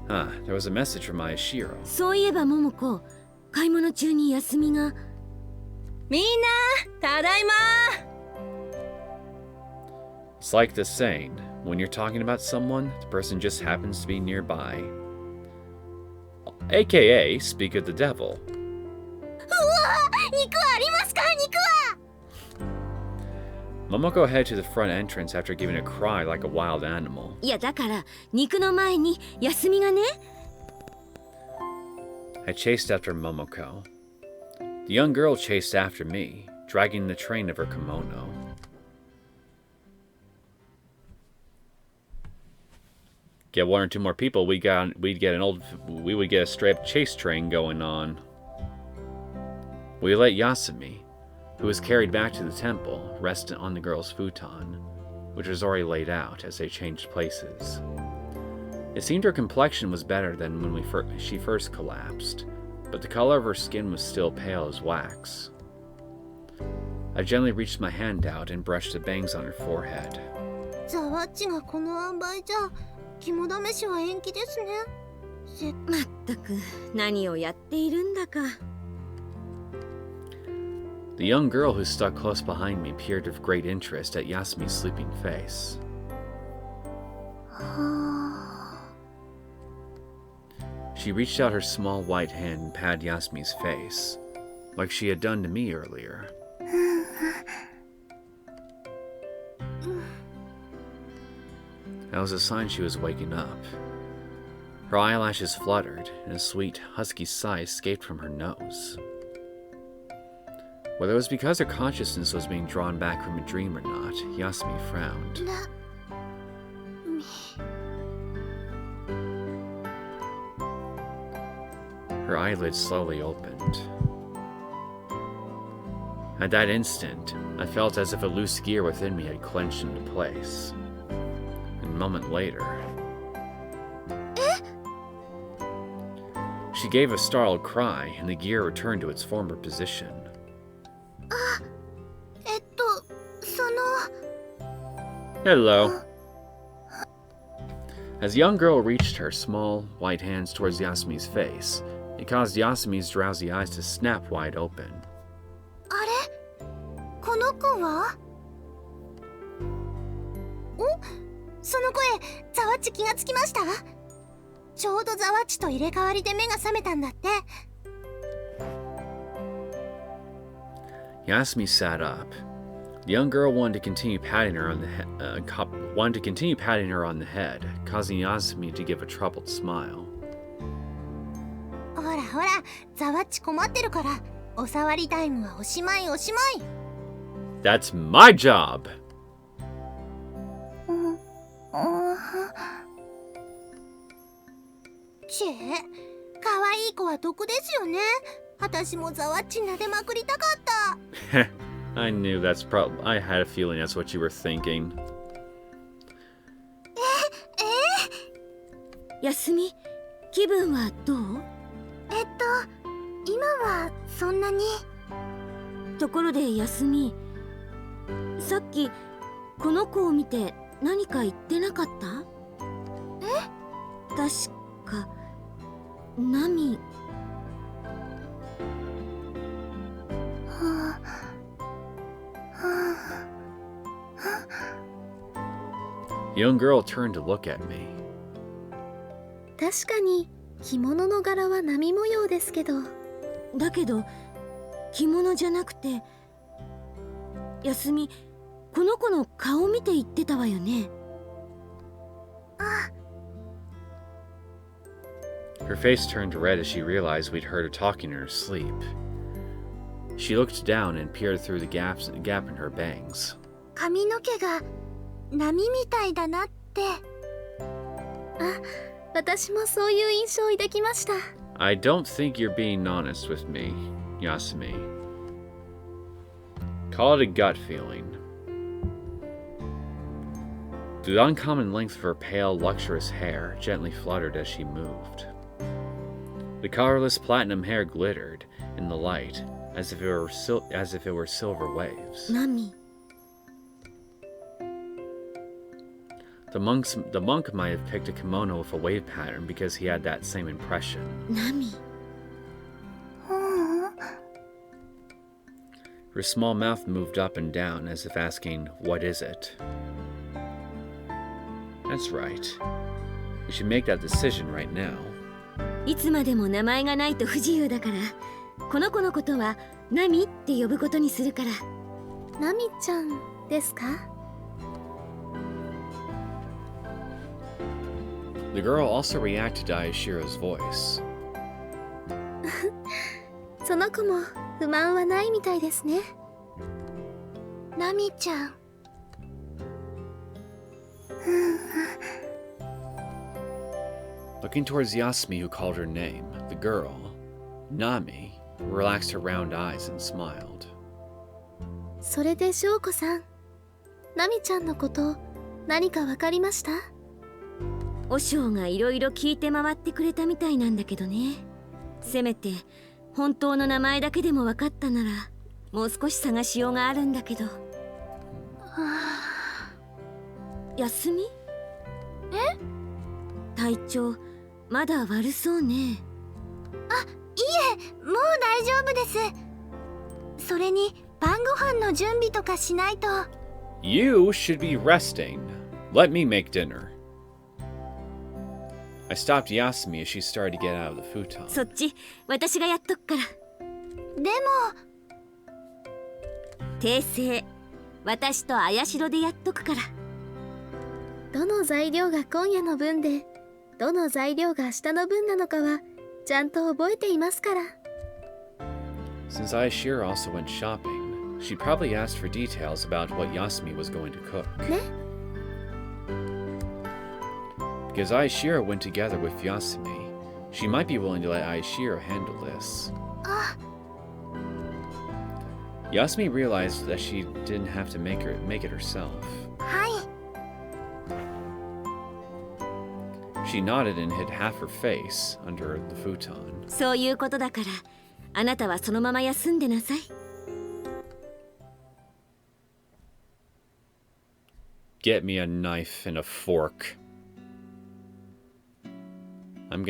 Ah, there was a message from Aoi Shiro. そういえば桃子、買い物中に休みが。みんな、ただいま。It's like this saying, when you're talking about someone, the person just happens to be nearby. aka speak of the devil. うわ肉はありますか肉は Momoko headed to the front entrance after giving a cry like a wild animal. いやだから肉の前に休みがね I chased after Momoko. The young girl chased after me, dragging the train of her kimono. Get one or two more people, we would get a straight up chase train going on. We let Yasumi, who was carried back to the temple, rest on the girl's futon, which was already laid out as they changed places. It seemed her complexion was better than when she first collapsed, but the color of her skin was still pale as wax. I gently reached my hand out and brushed the bangs on her forehead. ザワッチがこの塩梅じゃ肝試しは延期ですねまったく何をやっているんだか The young girl who stuck close behind me peered with great interest at Yasumi's sleeping face. She reached out her small white hand and patted Yasumi's face, like she had done to me earlier. That was a sign she was waking up. Her eyelashes fluttered, and a sweet, husky sigh escaped from her nose. Whether it was because her consciousness was being drawn back from a dream or not, Yasumi frowned. Her eyelids slowly opened. At that instant, I felt as if a loose gear within me had clenched into place. And a moment later... She gave a startled cry, and the gear returned to its former position. Hello. As the young girl reached her small, white hands towards Yasumi's face, it caused Yasumi's drowsy eyes to snap wide open. あれこの子はおその声ザワッチ気がつきましたちょうどザワッチと入れ替わりで目が覚めたんだって Yasumi sat up. The young girl wanted to continue patting her on the head, causing Yasumi to give a troubled smile. ほらほらザワッチ困ってるからお触りタイムはおしまいおしまい That's my job! チェ可愛い子は毒ですよね私もザワッチ撫でまくりたかった I knew I had a feeling that's what you were thinking. 休み気分はどう今はそんなにところで休みさっきこの子を見て何か言ってなかった確かナミThe young girl turned to look at me. 確かに着物の柄は波模様ですけどだけど着物じゃなくて休みこの子の顔見て言ってたわよね Her face turned red as she realized we'd heard her talking in her sleep. She looked down and peered through the gap in her bangs. 髪の毛が波みたいだなって私もそういう印象を抱きました I don't think you're being honest with me, Yasumi. Call it a gut feeling. The uncommon length of her pale, luxurious hair gently fluttered as she moved. The colorless platinum hair glittered in the light as if it were silver waves. ナミ The monk might have picked a kimono with a wave pattern because he had that same impression. ナミ Her small mouth moved up and down as if asking, "What is it?" That's right. We should make that decision right now. いつまでも名前がないと不自由だから、この子のことはナミって呼ぶことにするから。ナミちゃんですか？ The girl also reacted to Aoi Shiro's voice. その子も不満はないみたいですね。ナミちゃん。Looking towards Yasumi, who called her name, the girl, Nami, relaxed her round eyes and smiled. それで翔子さん、ナミちゃんのこと何かわかりました？和尚がいろいろ聞いて回ってくれたみたいなんだけどね。せめて本当の名前だけでも分かったなら、もう少し探しようがあるんだけど。休み？体調まだ悪そうね。あ、いいえ、もう大丈夫です。それに晩ご飯の準備とかしないと。You should be resting. Let me make dinner. I stopped Yasumi as she started to get out of the futon. そっち私がやっとくから。でも訂正、私と綾代でやっとくから。どの材料が今夜の分でどの材料が明日の分なのかはちゃんと覚えていますから。 Since Aoi Shiro also went shopping, she probably asked for details about what Yasumi was going to cook. ね。 Because Aoi Shiro went together with Yasumi, she might be willing to let Aoi Shiro handle this. あ、 Yasumi realized that she didn't have to make it herself. はい。 She nodded and hid half her face under the futon. そういうことだから、あなたはそのまま休んでなさい。Get me a knife and a fork. I'm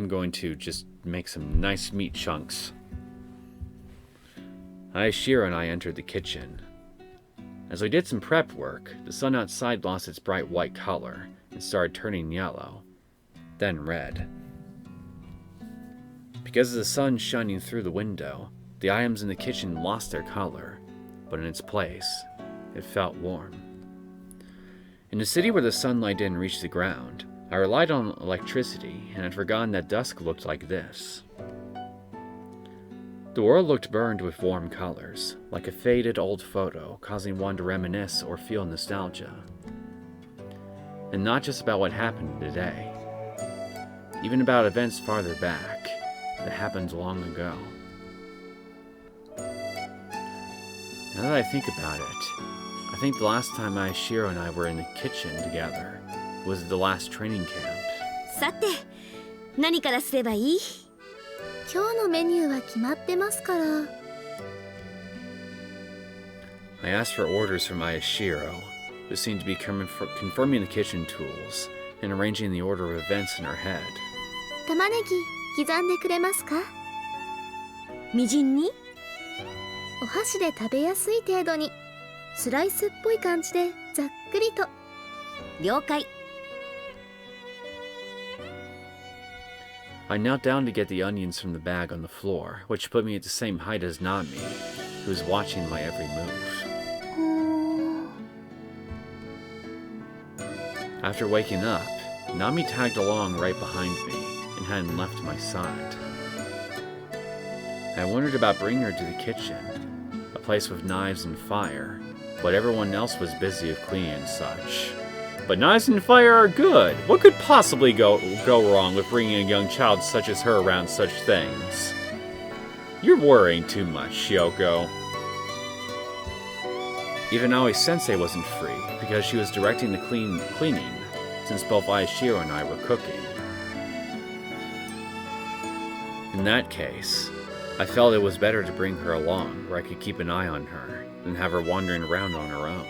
going to just make some nice meat chunks. Aoi Shiro and I entered the kitchen. As we did some prep work, the sun outside lost its bright white color and started turning yellow, then red. Because of the sun shining through the window, the items in the kitchen lost their color, but in its place, it felt warm. In a city where the sunlight didn't reach the ground, I relied on electricity and had forgotten that dusk looked like this. The world looked burned with warm colors, like a faded old photo, causing one to reminisce or feel nostalgia. And not just about what happened today, even about events farther back that happened long ago. Now that I think about it, I think the last time Aoi Shiro and I were in the kitchen together was the last training camp. さて、何からすればいい？今日のメニューは決まってますから。 I asked for orders from Aoi Shiro, who seemed to be confirming the kitchen tools and arranging the order of events in her head. 玉ねぎ刻んでくれますか？みじんに？お箸で食べやすい程度に、スライスっぽい感じでざっくりと。了解。I knelt down to get the onions from the bag on the floor, which put me at the same height as Nami, who was watching my every move. After waking up, Nami tagged along right behind me and hadn't left my side. I wondered about bringing her to the kitchen, a place with knives and fire, but everyone else was busy with cleaning and such. But knives and fire are good. What could possibly go wrong with bringing a young child such as her around such things? You're worrying too much, Syouko. Even Aoi-sensei wasn't free, because she was directing the cleaning, since both Aoi Shiro and I were cooking. In that case, I felt it was better to bring her along, where I could keep an eye on her, than have her wandering around on her own.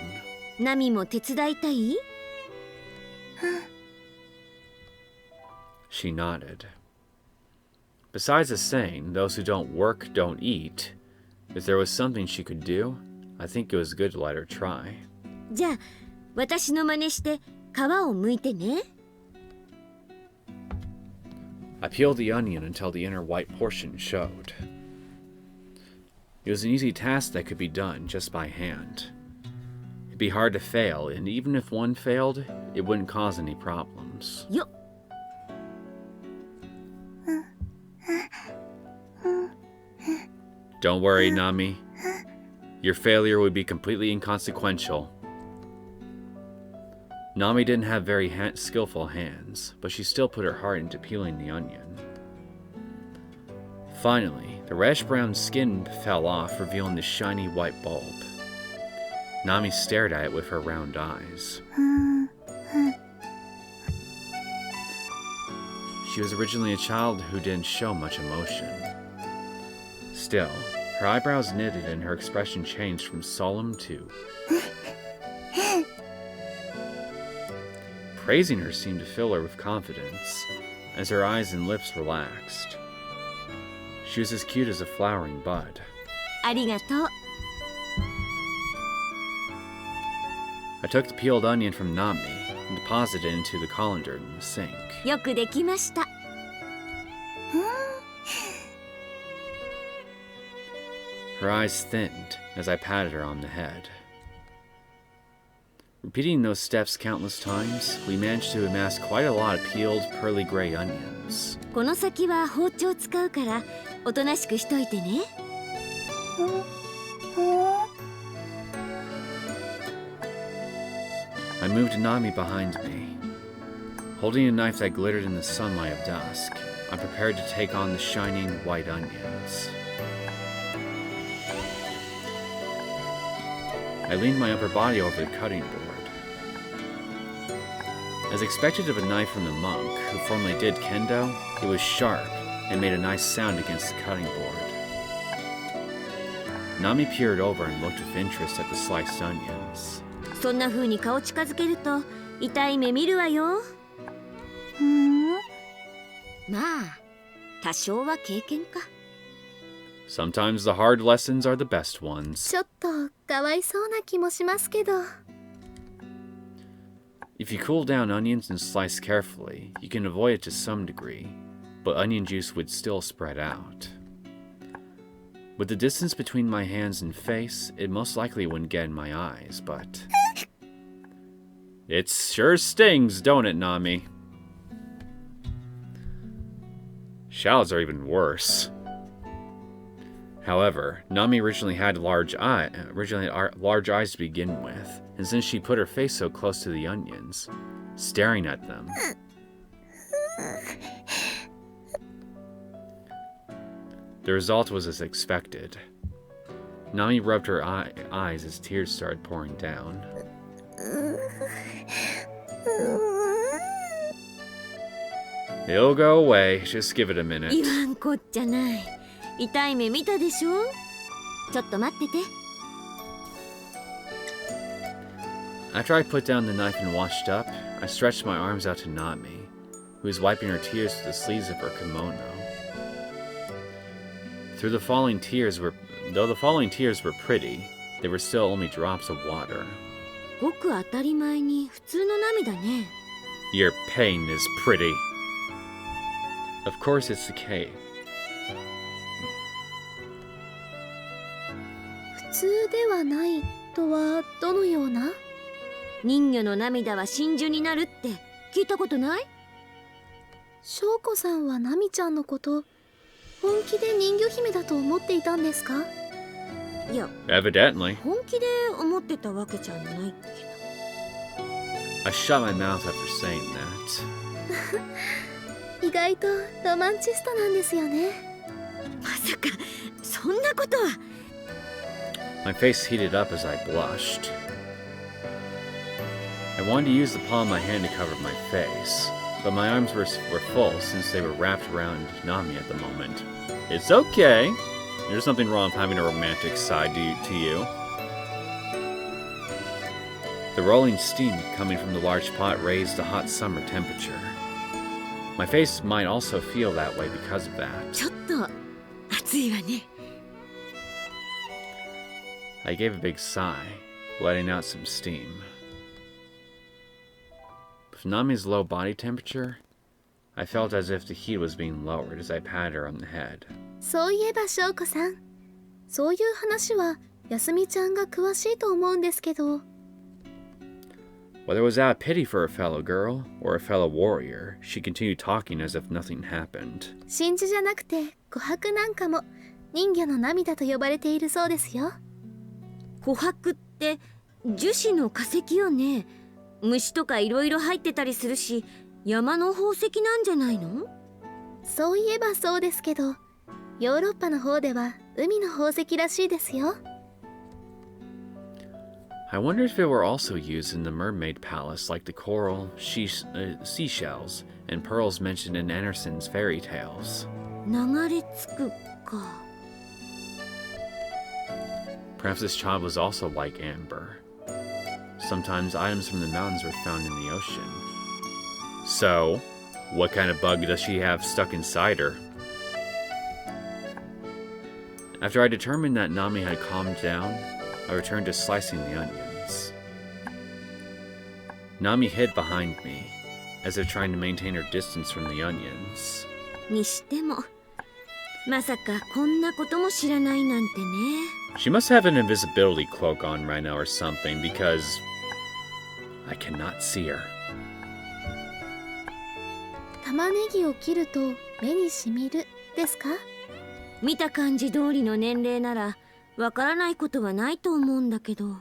ナミも手伝いたい？ She nodded. Besides the saying, those who don't work don't eat, if there was something she could do, I think it was good to let her try. じゃあ、私の真似して皮を剥いてね。I peeled the onion until the inner white portion showed. It was an easy task that could be done just by hand. It'd be hard to fail, and even if one failed, it wouldn't cause any problems. Yo. Don't worry, Nami. Your failure would be completely inconsequential. Nami didn't have very skillful hands, but she still put her heart into peeling the onion. Finally, the reddish-brown skin fell off, revealing the shiny white bulb. Nami stared at it with her round eyes. She was originally a child who didn't show much emotion. Still, her eyebrows knitted and her expression changed from solemn to... Praising her seemed to fill her with confidence, as her eyes and lips relaxed. She was as cute as a flowering bud. ありがとう。 I took the peeled onion from Nami and deposited it into the colander in the sink. よくできました。 Her eyes thinned as I patted her on the head. Repeating those steps countless times, we managed to amass quite a lot of peeled, pearly gray onions. この先は包丁使うからおとなしくしといてね。 I moved Nami behind me. Holding a knife that glittered in the sunlight of dusk, I prepared to take on the shining white onions. I leaned my upper body over the cutting board. As expected of a knife from the monk, who formerly did kendo, it was sharp and made a nice sound against the cutting board. Nami peered over and looked with interest at the sliced onions. そんな風に顔近づけると痛い目見るわよ。まあ、多少は経験か。 Sometimes the hard lessons are the best ones. ちょっとかわいそうな気もしますけど。 If you cool down onions and slice carefully, you can avoid it to some degree, but onion juice would still spread out. With the distance between my hands and face, it most likely wouldn't get in my eyes, but... It sure stings, don't it, Nami? Shallows are even worse. However, Nami originally had large eyes to begin with, and since she put her face so close to the onions, staring at them, the result was as expected. Nami rubbed her eyes as tears started pouring down. It'll go away, just give it a minute. 言わんこっちゃない。痛い目見たでしょ。ちょっと待ってて。 After I put down the knife and washed up, I stretched my arms out to Nami, who was wiping her tears with the sleeves of her kimono. Though the falling tears were pretty, they were still only drops of water. ごく当たり前に普通の涙ね。 Your pain is pretty. Of course it's the case. 普通ではないとはどのような？人魚の涙は真珠になるって聞いたことない？翔子さんはナミちゃんのこと本気で人魚姫だと思っていたんですか？いや、 Evidently. 本気で思ってたわけじゃないけど。 I shut my mouth after saying that. 意外とロマンチストなんですよね。まさかそんなことは。 My face heated up as I blushed. I wanted to use the palm of my hand to cover my face, but my arms were full since they were wrapped around Nami at the moment. It's okay. There's nothing wrong with having a romantic side to you. The rolling steam coming from the large pot raised the hot summer temperature. My face might also feel that way because of that. ちょっと暑いわね。 I gave a big sigh, letting out some steam. With Nami's low body temperature, I felt as if the heat was being lowered as I patted her on the head. そういえば翔子さん、そういう話は休みちゃんが詳しいと思うんですけど。Whether it was out of pity for a fellow girl or a fellow warrior, she continued talking as if nothing happened. 真珠じゃなくて琥珀なんかも人魚の涙と呼ばれているそうですよ。琥珀って樹脂の化石よね。虫とかいろいろ入ってたりするし、山の宝石なんじゃないの？そういえばそうですけど、ヨーロッパの方では海の宝石らしいですよ。I wonder if it were also used in the Mermaid Palace like the coral, seashells, and pearls mentioned in Andersen's fairy tales. 流れ着くか。Perhaps this child was also like amber. Sometimes items from the mountains were found in the ocean. So, what kind of bug does she have stuck inside her? After I determined that Nami had calmed down, I returned to slicing the onions. Nami hid behind me, as if trying to maintain her distance from the onions. にしても、まさかこんなことも知らないなんてね。She must have an invisibility cloak on right now or something, because I cannot see her. 玉ねぎを切ると目にしみるですか？見た感じ通りの年齢ならわからないことはないと思うんだけど。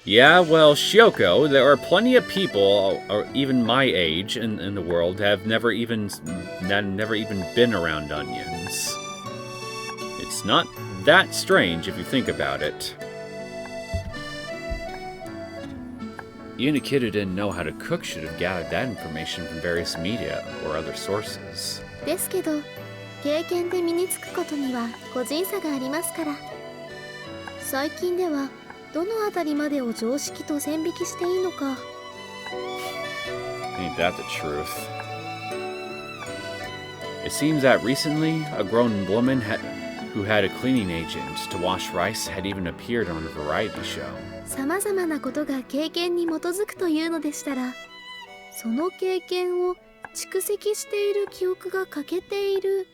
Yeah, well, Syouko, there are plenty of people, or even my age in the world, have never even been around onions. It's not that strange if you think about it. Even a kid who didn't know how to cook should have gathered that information from various media or other sources. ですけど、経験で身につくことには個人差がありますから。最近ではどのあたりまでを常識と線引きしていいのか。Ain't that the truth? It seems that recently, a grown woman who had a cleaning agent to wash rice had even appeared on a variety show. さまざまなことが経験に基づくというのでしたら、その経験を蓄積している記憶が欠けている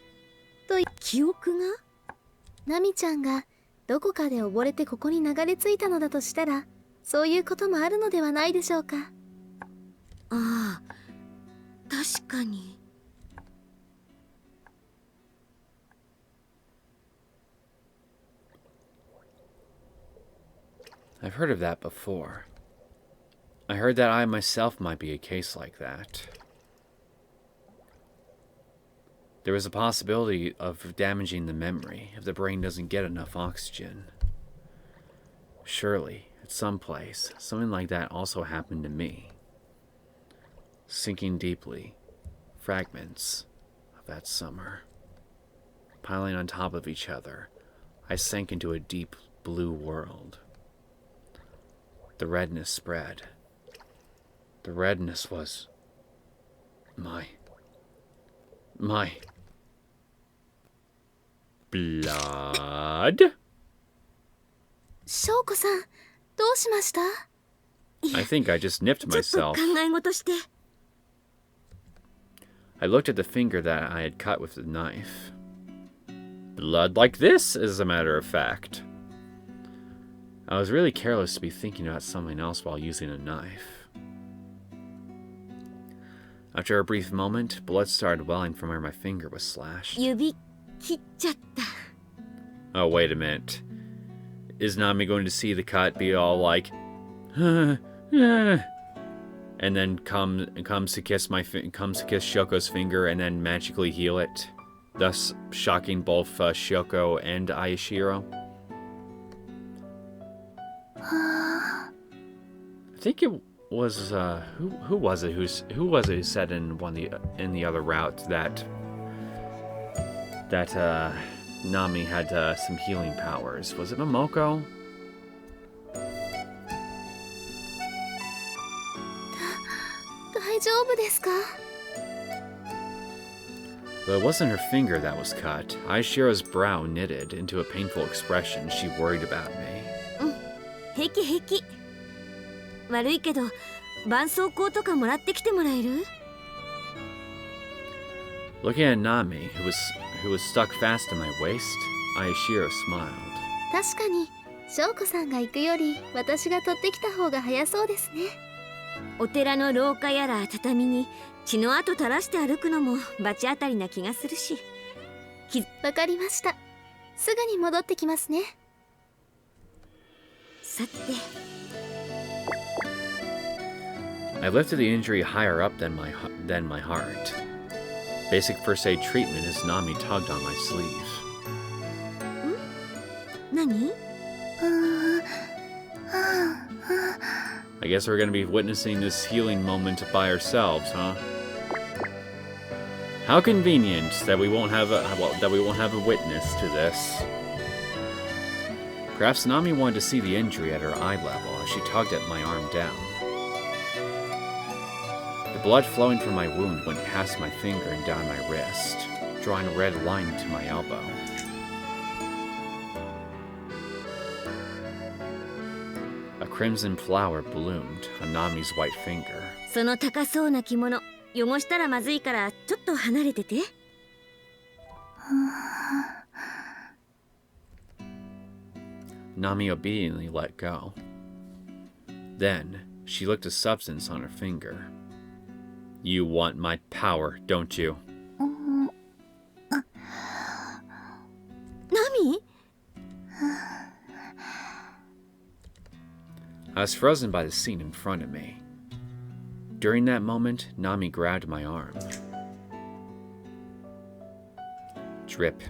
と。記憶が？ナミちゃんがどこかで溺れてここに流れ着いたのだとしたら、そういうこともあるのではないでしょうか。ああ、確かに。I've heard of that before. I heard that I myself might be a case like that. There is a possibility of damaging the memory if the brain doesn't get enough oxygen. Surely, at some place, something like that also happened to me. Sinking deeply, fragments of that summer, piling on top of each other, I sank into a deep blue world. The redness spread. The redness was my blood? 翔子さん、どうしました？ I think I just nipped ちょっと myself. 考え事して。I looked at the finger that I had cut with the knife. Blood like this, as a matter of fact. I was really careless to be thinking about something else while using a knife. After a brief moment, blood started welling from where my finger was slashed. 指切っちゃった。Oh, wait a minute. Is Nami going to see the cut, be all like, and then comes to kiss Shyoko's finger and then magically heal it, thus shocking both Syouko and Aoi Shiro? I think it was who was it who said in the other route that Nami had some healing powers. Was it Momoko? 大丈夫ですか？ Though it wasn't her finger that was cut, Aoi Shiro's brow knitted into a painful expression. She worried about me. 平気平気。悪いけど絆創膏とかもらってきてもらえる？ Looking at Nami, who was stuck fast in my waist, Aoi Shiro smiled. 確かに翔子さんが行くより私が取ってきた方が早そうですね。お寺の廊下やら畳に血の跡垂らして歩くのも罰当たりな気がするし。わかりました。すぐに戻ってきますね。さて。I lifted the injury higher up than my heart. Basic first aid treatment as Nami tugged on my sleeve. 何？ I guess we're gonna be witnessing this healing moment by ourselves, huh? How convenient that we won't have a witness to this. Perhaps Nami wanted to see the injury at her eye level as she tugged at my arm down. The blood flowing from my wound went past my finger and down my wrist, drawing a red line to my elbow. A crimson flower bloomed on Nami's white finger. その高そうな着物汚したらまずいからちょっと離れてて。Nami obediently let go. Then, she licked a substance on her finger. You want my power, don't you? ナミ？ I was frozen by the scene in front of me. During that moment, Nami grabbed my arm. Drip.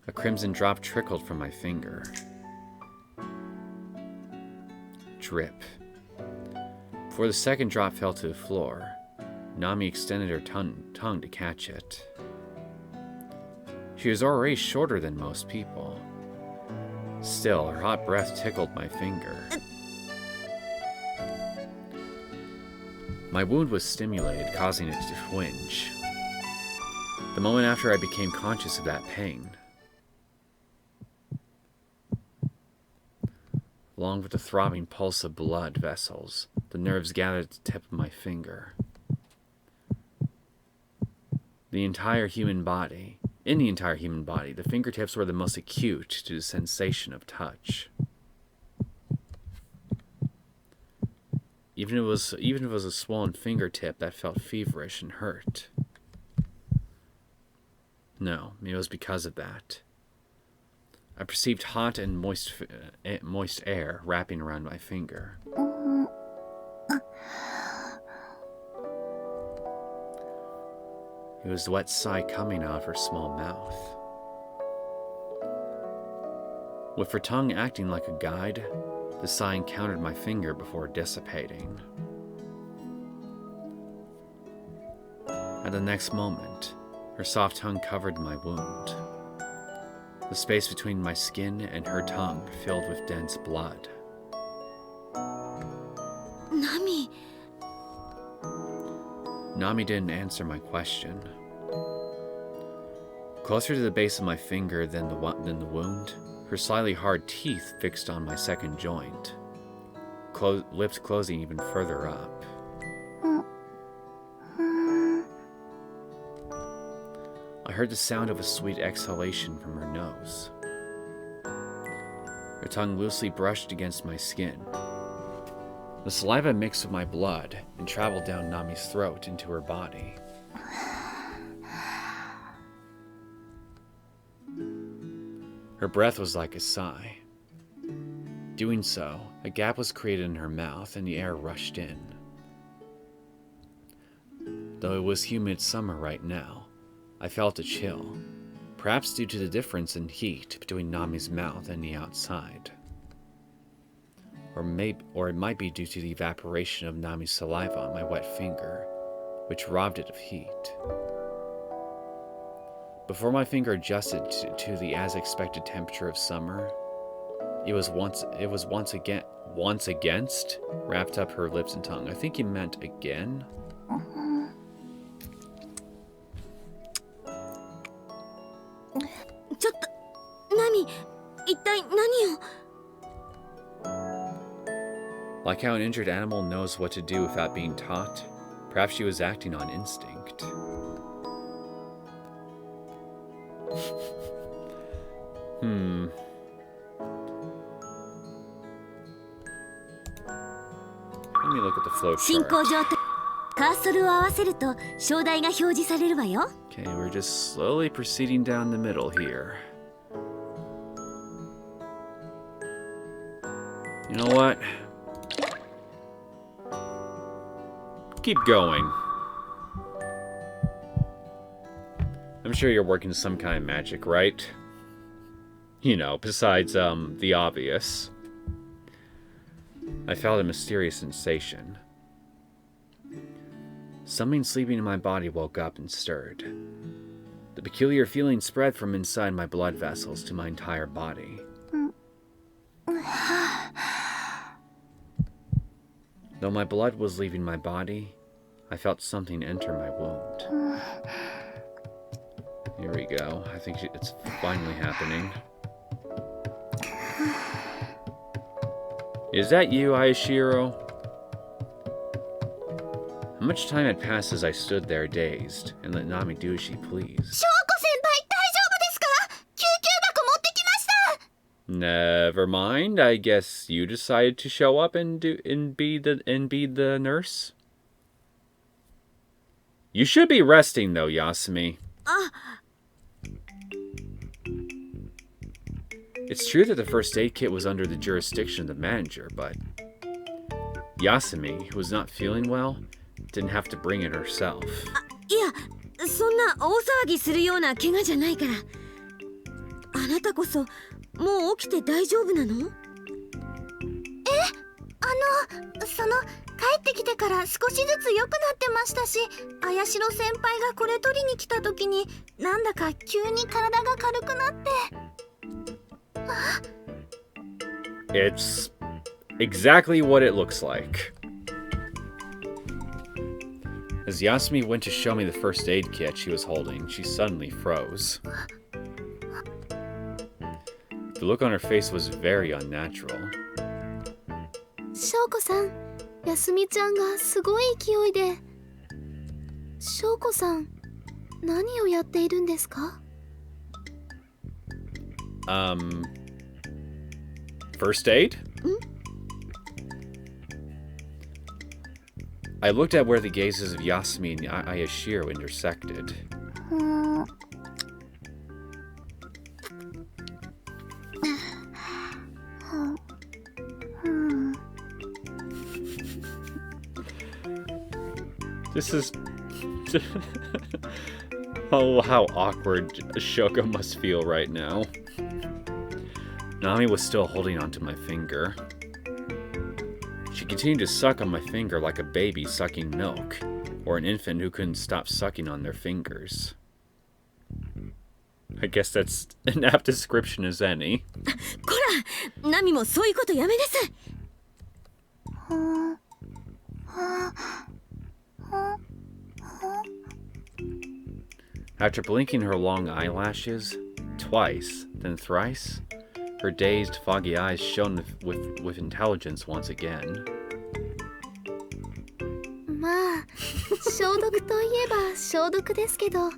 A crimson drop trickled from my finger. Drip. Before the second drop fell to the floor, Nami extended her tongue to catch it. She was already shorter than most people. Still, her hot breath tickled my finger. My wound was stimulated, causing it to twinge. The moment after I became conscious of that pain, along with the throbbing pulse of blood vessels, the nerves gathered at the tip of my finger. In the entire human body, the fingertips were the most acute to the sensation of touch. Even if it was a swollen fingertip that felt feverish and hurt. No, it was because of that. I perceived hot and moist air wrapping around my finger. It was the wet sigh coming out of her small mouth. With her tongue acting like a guide, the sigh encountered my finger before dissipating. At the next moment, her soft tongue covered my wound. The space between my skin and her tongue filled with dense blood. ナミ。 Nami didn't answer my question. Closer to the base of my finger than the wound, her slightly hard teeth fixed on my second joint, lips closing even further up. I heard the sound of a sweet exhalation from her nose. Her tongue loosely brushed against my skin. The saliva mixed with my blood and traveled down Nami's throat into her body. Her breath was like a sigh. Doing so, a gap was created in her mouth and the air rushed in. Though it was humid summer right now, I felt a chill, perhaps due to the difference in heat between Nami's mouth and the outside. Or it might be due to the evaporation of Nami's saliva on my wet finger, which robbed it of heat. Before my finger adjusted to the as-expected temperature of summer, it was once against wrapped up her lips and tongue. I think he meant again. Like how an injured animal knows what to do without being taught, perhaps she was acting on instinct. Let me look at the flow 進 chart. 行状態カーソルを合わせると章題が表示されるわよ。 Okay, we're just slowly proceeding down the middle here. You know what? Keep going. I'm sure you're working some kind of magic, right? You know, besides, the obvious. I felt a mysterious sensation. Something sleeping in my body woke up and stirred. The peculiar feeling spread from inside my blood vessels to my entire body. Though my blood was leaving my body, I felt something enter my wound. Here we go. I think it's finally happening. Is that you, Aoi Shiro? How much time had passed as I stood there dazed and let Nami do as she pleased? 翔子先輩大丈夫ですか？救急箱持ってきました。 Never mind. I guess you decided to show up and be the nurse. You should be resting though, Yasumi. It's true that the first aid kit was under the jurisdiction of the manager, but Yasumi, who was not feeling well, didn't have to bring it herself. いや、そんな大騒ぎするような怪我じゃないから。あなたこそもう起きて大丈夫なの？帰ってきてから少しずつ良くなってましたし、綾代先輩がこれ取りに来た時になんだか急に体が軽くなって。 It's exactly what it looks like. As Yasumi went to show me the first aid kit she was holding, she suddenly froze. The look on her face was very unnatural. 翔子さん、休みちゃんがすごい勢いで。翔子さん、何をやっているんですか？ First aid? I looked at where the gazes of Yasumi and Aoi Shiro intersected. This is... Oh, how awkward Shoko must feel right now. Nami was still holding onto my finger. She continued to suck on my finger like a baby sucking milk, or an infant who couldn't stop sucking on their fingers. I guess that's an apt description as any. こら、ナミもそういうことやめなさい。 After blinking her long eyelashes, twice, then thrice, her dazed, foggy eyes shone with intelligence once again. まあ、消毒といえば消毒ですけど、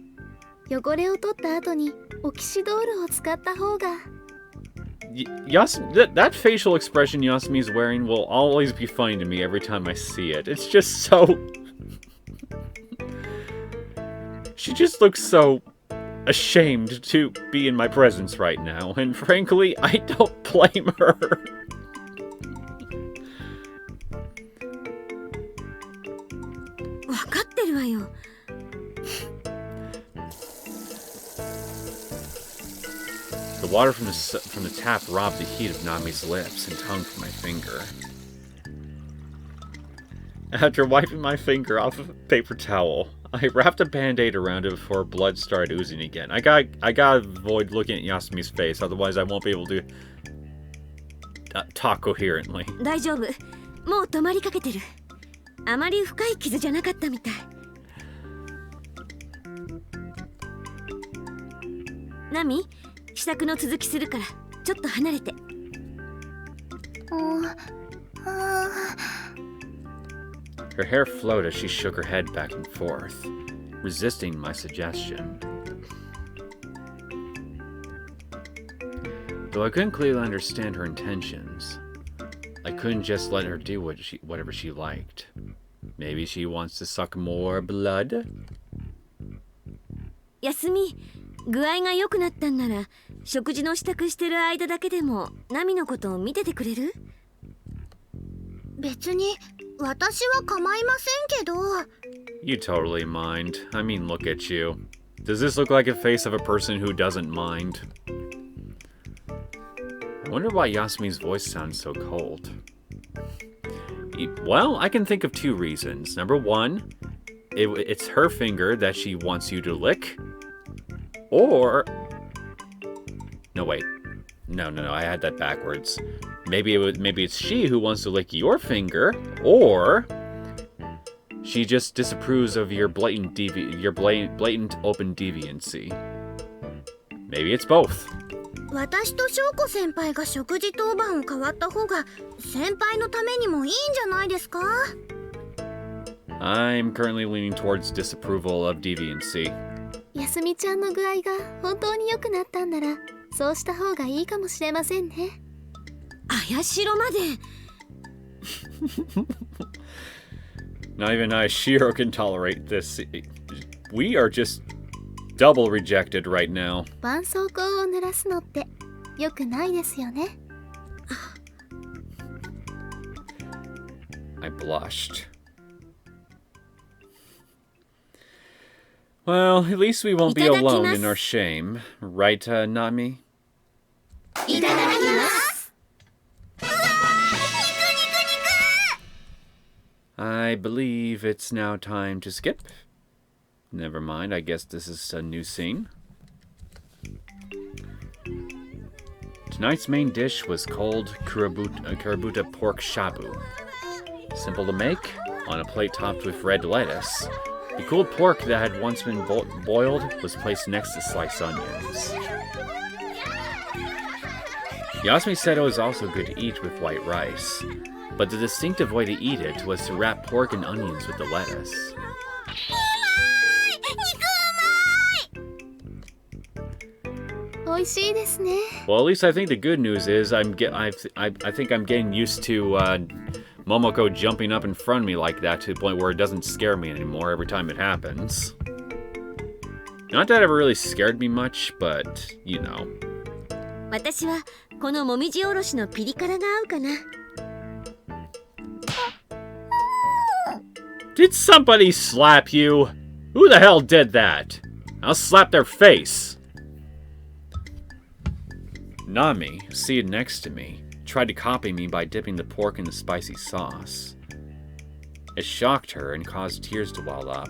汚れを取った後にオキシドールを使った方が。That facial expression Yasumi's wearing will always be funny to me every time I see it. It's just so... She just looks so ashamed to be in my presence right now, and frankly, I don't blame her. The water from the tap robbed the heat of Nami's lips and tongue from my finger. After wiping my finger off of a paper towel, I wrapped a band-aid around it before blood started oozing again. I gotta avoid looking at Yasumi's face, otherwise I won't be able to talk coherently. 大丈夫。もう止まりかけてる。あまり深い傷じゃなかったみたい。ナミ、支度の続きするから、ちょっと離れて。Her hair flowed as she shook her head back and forth, resisting my suggestion. Though I couldn't clearly understand her intentions, I I couldn't just let her do whatever she liked. Maybe she wants to suck more blood? 休み、具合が良くなったんなら、食事の支度してる間だけでもナミのことを見ててくれる？別に私は構いませんけど。You totally mind. I mean, look at you. Does this look like a face of a person who doesn't mind? I wonder why Yasumi's voice sounds so cold. Well, I can think of two reasons. Number one, it's her finger that she wants you to lick. Or... No, wait. No, I had that backwards. Maybe it's she who wants to lick your finger, or she just disapproves of your blatant open deviancy. Maybe it's both. 私と翔子先輩が食事当番を変わった方が先輩のためにもいいんじゃないですか？ I'm currently leaning towards disapproval of deviancy. 休みちゃんの具合が本当に良くなったんならそうした方がいいかもしれませんね。綾代まで。Not even Aoi Shiro can tolerate this. We are just double rejected right now. 絆創膏を濡らすのって良くないですよね。I blushed. Well, at least we won't be alone in our shame. Right, Nami? いただきます。I believe it's now time to skip. Never mind, I guess this is a new scene. Tonight's main dish was cold kurabuta pork shabu. Simple to make, on a plate topped with red lettuce. The cooled pork that had once been boiled was placed next to sliced onions. Yasumi said it was also good to eat with white rice, but the distinctive way to eat it was to wrap pork and onions with the lettuce. Well, at least I think the good news is I think I'm getting used to Momoko jumping up in front of me like that to the point where it doesn't scare me anymore every time it happens. Not that it ever really scared me much, but you know. 私はこのもみじおろしのピリ辛が合うかな。Did somebody slap you? Who the hell did that? I'll slap their face. Nami, seated next to me, tried to copy me by dipping the pork in the spicy sauce. It shocked her and caused tears to well up.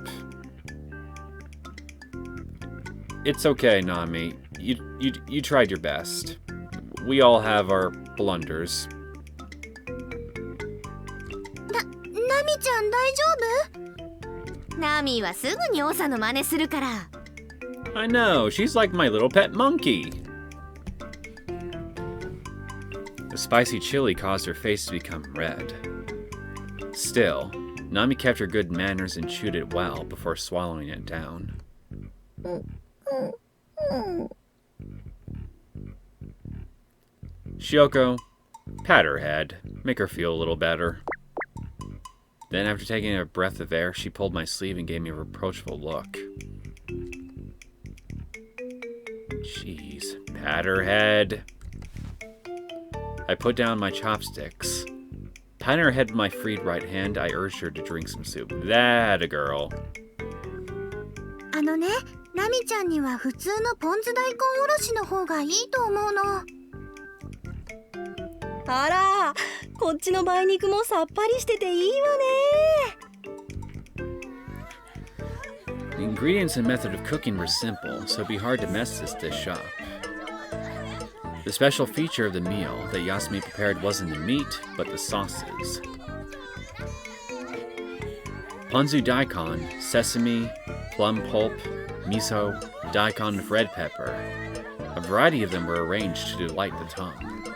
It's okay, Nami. You tried your best. We all have our blunders. ナミちゃん大丈夫？ナミはすぐにオサの真似するから。I know, she's like my little pet monkey. The spicy chili caused her face to become red. Still, Nami kept her good manners and chewed it well before swallowing it down. Syouko, pat her head, make her feel a little better. Then, after taking a breath of air, she pulled my sleeve and gave me a reproachful look. Jeez, pat her head. I put down my chopsticks. Patting her head with my freed right hand, I urged her to drink some soup. That a girl. あのね、ナミちゃんには普通のポン酢大根おろしの方がいいと思うの。あら、こっちの梅肉もさっぱりしてていいわね。The ingredients and method of cooking were simple, so it'd be hard to mess this dish up. The special feature of the meal that Yasumi prepared wasn't the meat, but the sauces. Ponzu daikon, sesame, plum pulp, miso, daikon with red pepper. A variety of them were arranged to delight the tongue.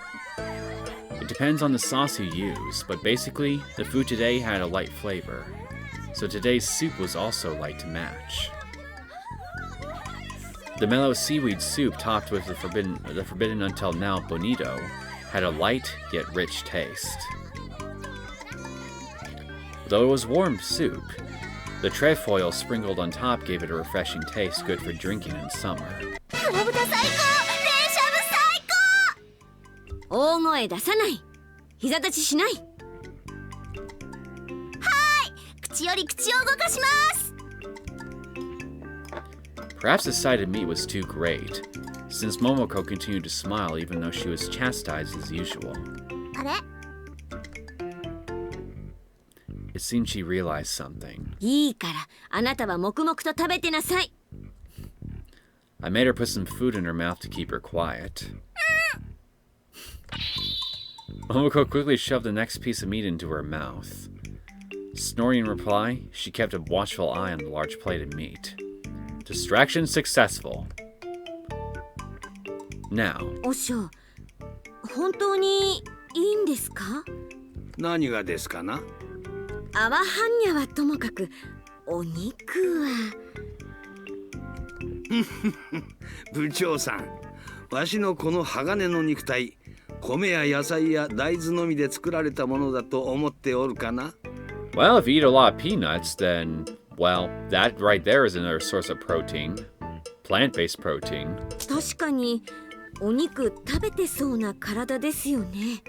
It depends on the sauce you use, but basically, the food today had a light flavor, so today's soup was also light to match. The mellow seaweed soup topped with the forbidden until now bonito had a light yet rich taste. Though it was warm soup, the trefoil sprinkled on top gave it a refreshing taste good for drinking in summer. 黒豚最高！冷しゃぶ最高！大声出さない。膝立ちしない。口より口を動かします。 Perhaps the sight of meat was too great, since Momoko continued to smile even though she was chastised as usual. あれ？ It seemed she realized something. いいから、あなたは黙々と食べてなさい。 I made her put some food in her mouth to keep her quiet. Momoko quickly shoved the next piece of meat into her mouth. Snoring in reply, she kept a watchful eye on the large plate of meat. Distraction successful. Now, おしょ、本当にいいんですか？何がですかな？アワハンニャはともかく、お肉は。部長さん、わしのこの鋼の肉体、米や野菜や大豆のみで作られたものだと思っておるかな？ well, if you eat a lot of peanuts, then, well, that right there is another source of protein. Plant-based protein. 確かに、お肉食べてそうな体ですよね。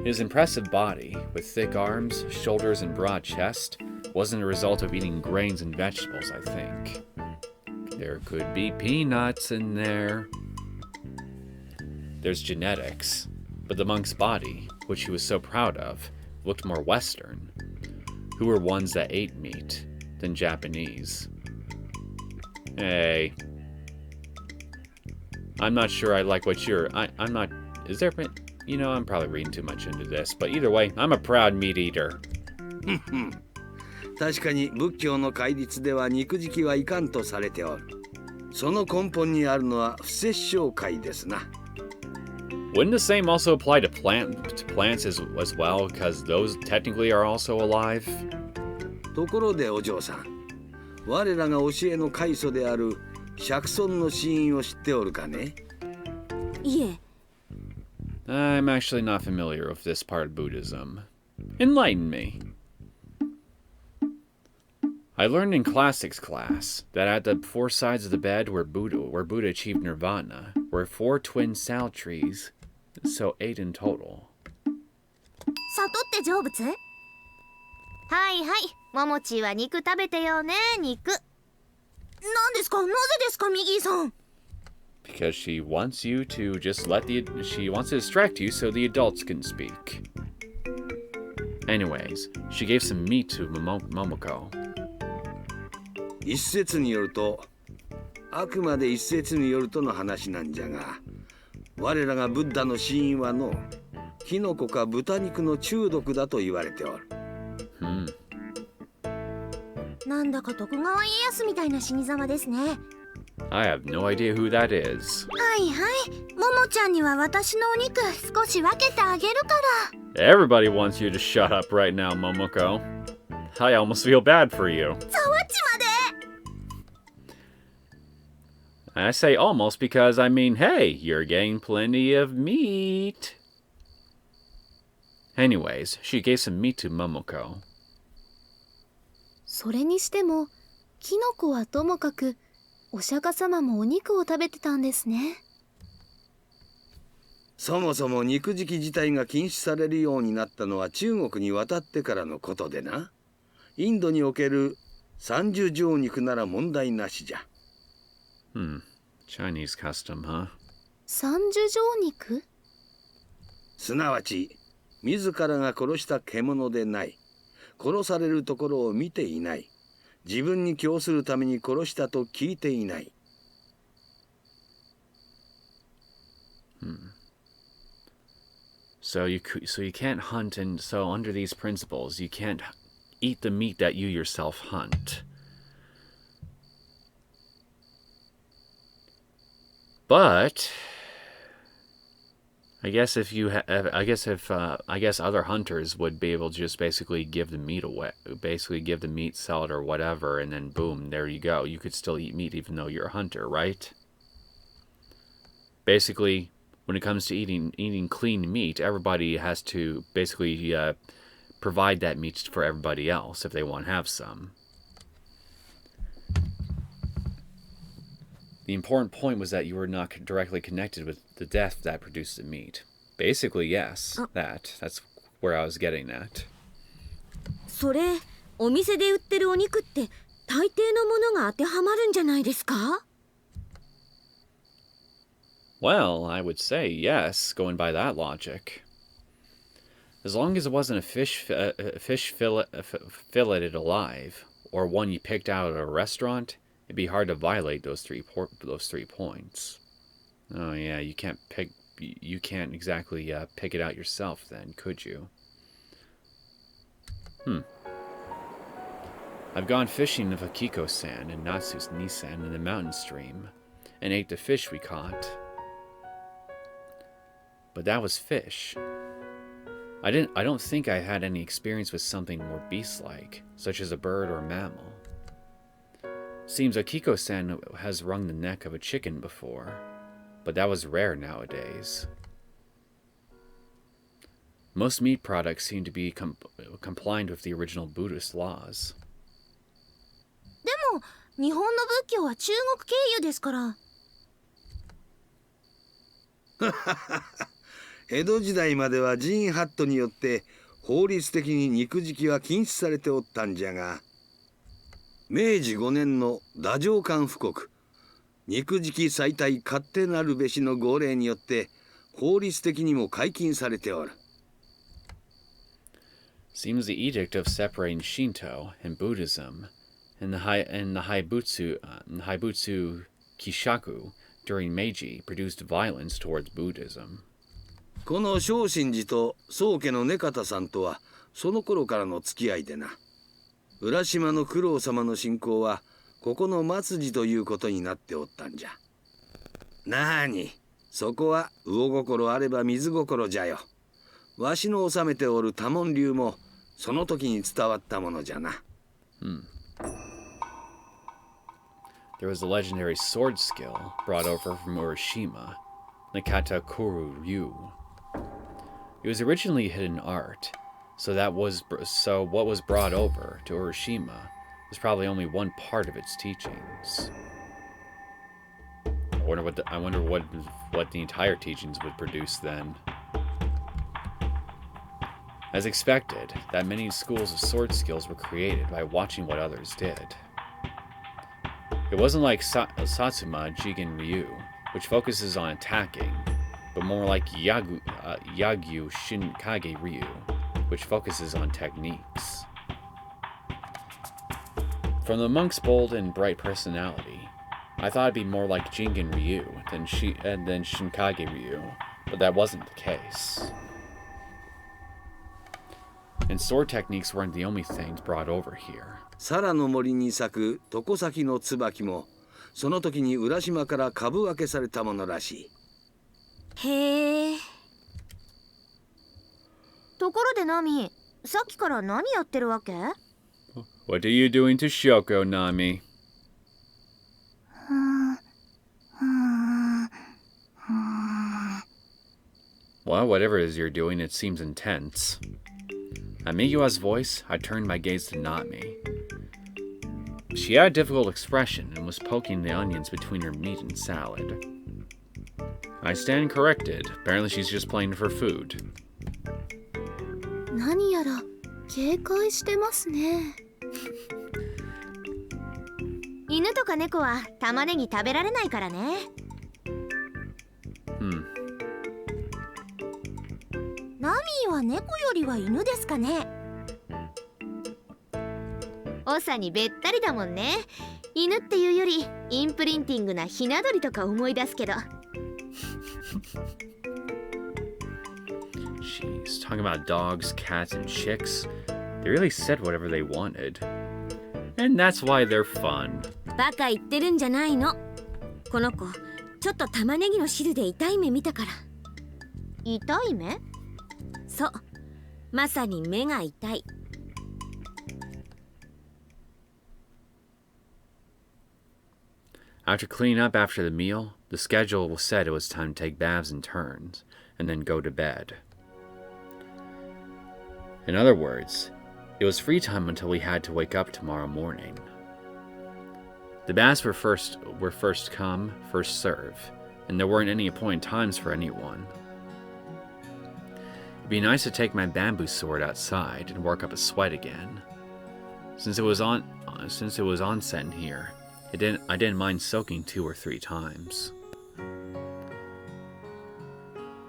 His impressive body, with thick arms, shoulders, and broad chest, wasn't a result of eating grains and vegetables, I think. There could be peanuts in there. There's genetics, but the monk's body, which he was so proud of, looked more Western, who were ones that ate meat, than Japanese. Hey. I'm not sure I like what I'm not... Is there... You know, I'm probably reading too much into this, but either way, I'm a proud meat eater. 確かに仏教の戒律では肉食はいかんとされておる。その根本にあるのは不殺生戒ですな。Wouldn't the same also apply to plants as well, because those technically are also alive? ところでお嬢さん、我らが教えの開祖である釈尊の死因を知っておるかね？いえ。I'm actually not familiar with this part of Buddhism. Enlighten me. I learned in classics class that at the four sides of the bed where Buddha achieved nirvana were 4 twin sal trees, so 8 in total. 里って成仏？はいはい、ももちは肉食べてよね、肉。なんですか？なぜですか、ミギーさん。Because she wants you to just she wants to distract you so the adults can speak. Anyways, she gave some meat to Momoko. 一説によると、あくまで一説によるとの話なんじゃが、我らがブッダの死因はの、キノコか豚肉の中毒だと言われておる。なんだか徳川家康みたいな死に様ですね。I have no idea who that is. はいはい、ももちゃんには私のお肉少し分けてあげるから。Everybody wants you to shut up right now, Momoko. I almost feel bad for you. ざわちまで。 I say almost because I mean, hey, you're getting plenty of meat. Anyways, she gave some meat to Momoko. それにしても、キノコはともかく、お釈迦様もお肉を食べてたんですね。そもそも肉食自体が禁止されるようになったのは中国に渡ってからのことでな。インドにおける三樹上肉なら問題なしじゃ。Chinese custom, huh? 三樹上肉？すなわち、自らが殺した獣でない。殺されるところを見ていない。自分に供するために殺したと聞いていない。So you can't hunt, and so under these principles, you can't eat the meat that you yourself hunt. But I guess I guess other hunters would be able to just basically give the meat away, basically give the meat, sell it or whatever, and then boom, there you go. You could still eat meat even though you're a hunter, right? Basically, when it comes to eating clean meat, everybody has to basically provide that meat for everybody else if they want to have some. The important point was that you were not directly connected with the death that produced the meat. Basically, yes. That's where I was getting at. それ、お店で売ってるお肉って大抵のものが当てはまるんじゃないですか? Well, I would say yes, going by that logic. As long as it wasn't a fish filleted alive, or one you picked out at a restaurant, it'd be hard to violate those three points. Oh yeah, you can't exactly pick it out yourself then, could you? I've gone fishing in Akiko-san and Natsu-Nisan in the mountain stream, and ate the fish we caught. But that was fish. I don't think I had any experience with something more beast-like, such as a bird or a mammal. Seems Akiko-san has wrung the neck of a chicken before, but that was rare nowadays. Most meat products seem to be compliant with the original Buddhist laws. でも、日本の仏教は中国経由ですから。江戸時代までは寺院法度によって法律的に肉食きは禁止されておったんじゃが、明治5年の太政官布告、肉食き妻帯勝手なるべしの号令によって法律的にも解禁されておる。Seems the edict of separating Shinto and Buddhism and the Haibutsu Kishaku during Meiji produced violence towards Buddhism. この正信寺と宗家の根方さんとはその頃からの付き合いでな。浦島の九郎様の信仰はここの末寺ということになっておったんじゃ。なあに、そこは魚心あれば水心じゃよ。わしの治めておる多聞流もその時に伝わったものじゃな。There was a legendary sword skill brought over from Urashima, Nakata Kuru Ryu. It was originally hidden art, so what was brought over to Urashima was probably only one part of its teachings. I wonder what the entire teachings would produce then. As expected, that many schools of sword skills were created by watching what others did. It wasn't like Satsuma Jigen Ryu, which focuses on attacking, but more like Yagyu Shinkage Ryu, which focuses on techniques. From the monk's bold and bright personality, I thought it'd be more like Jingen Ryu than Shinkage Ryu, but that wasn't the case. And sword techniques weren't the only things brought over here. 皿の森に咲く床先の椿もその時に浦島から株分けされたものらしい。へえ。ところでナミ、さっきから何やってるわけ? What are you doing to Syouko, Nami? Well, whatever it is you're doing, it seems intense. At Miyua's voice, I turned my gaze to Nami. She had a difficult expression and was poking the onions between her meat and salad. I stand corrected. Apparently she's just playing for food. 何やら警戒してますね。犬とか猫は玉ねぎ食べられないからね。ナミーは猫よりは犬ですかね。長にべったりだもんね。犬っていうよりインプリンティングなひな鳥とか思い出すけど。She's talking about dogs, cats, and chicks. They really said whatever they wanted. And that's why they're fun. バカ言ってるんじゃないの。この子、ちょっと玉ねぎの汁で痛い目見たから。痛い目？そう、まさに目が痛い。After cleaning up after the meal, the schedule said it was time to take baths in turns, and then go to bed. In other words, it was free time until we had to wake up tomorrow morning. The baths were first come, first serve, and there weren't any appointed times for anyone. It'd be nice to take my bamboo sword outside and work up a sweat again. Since it was onsen here, I didn't mind soaking 2 or 3 times.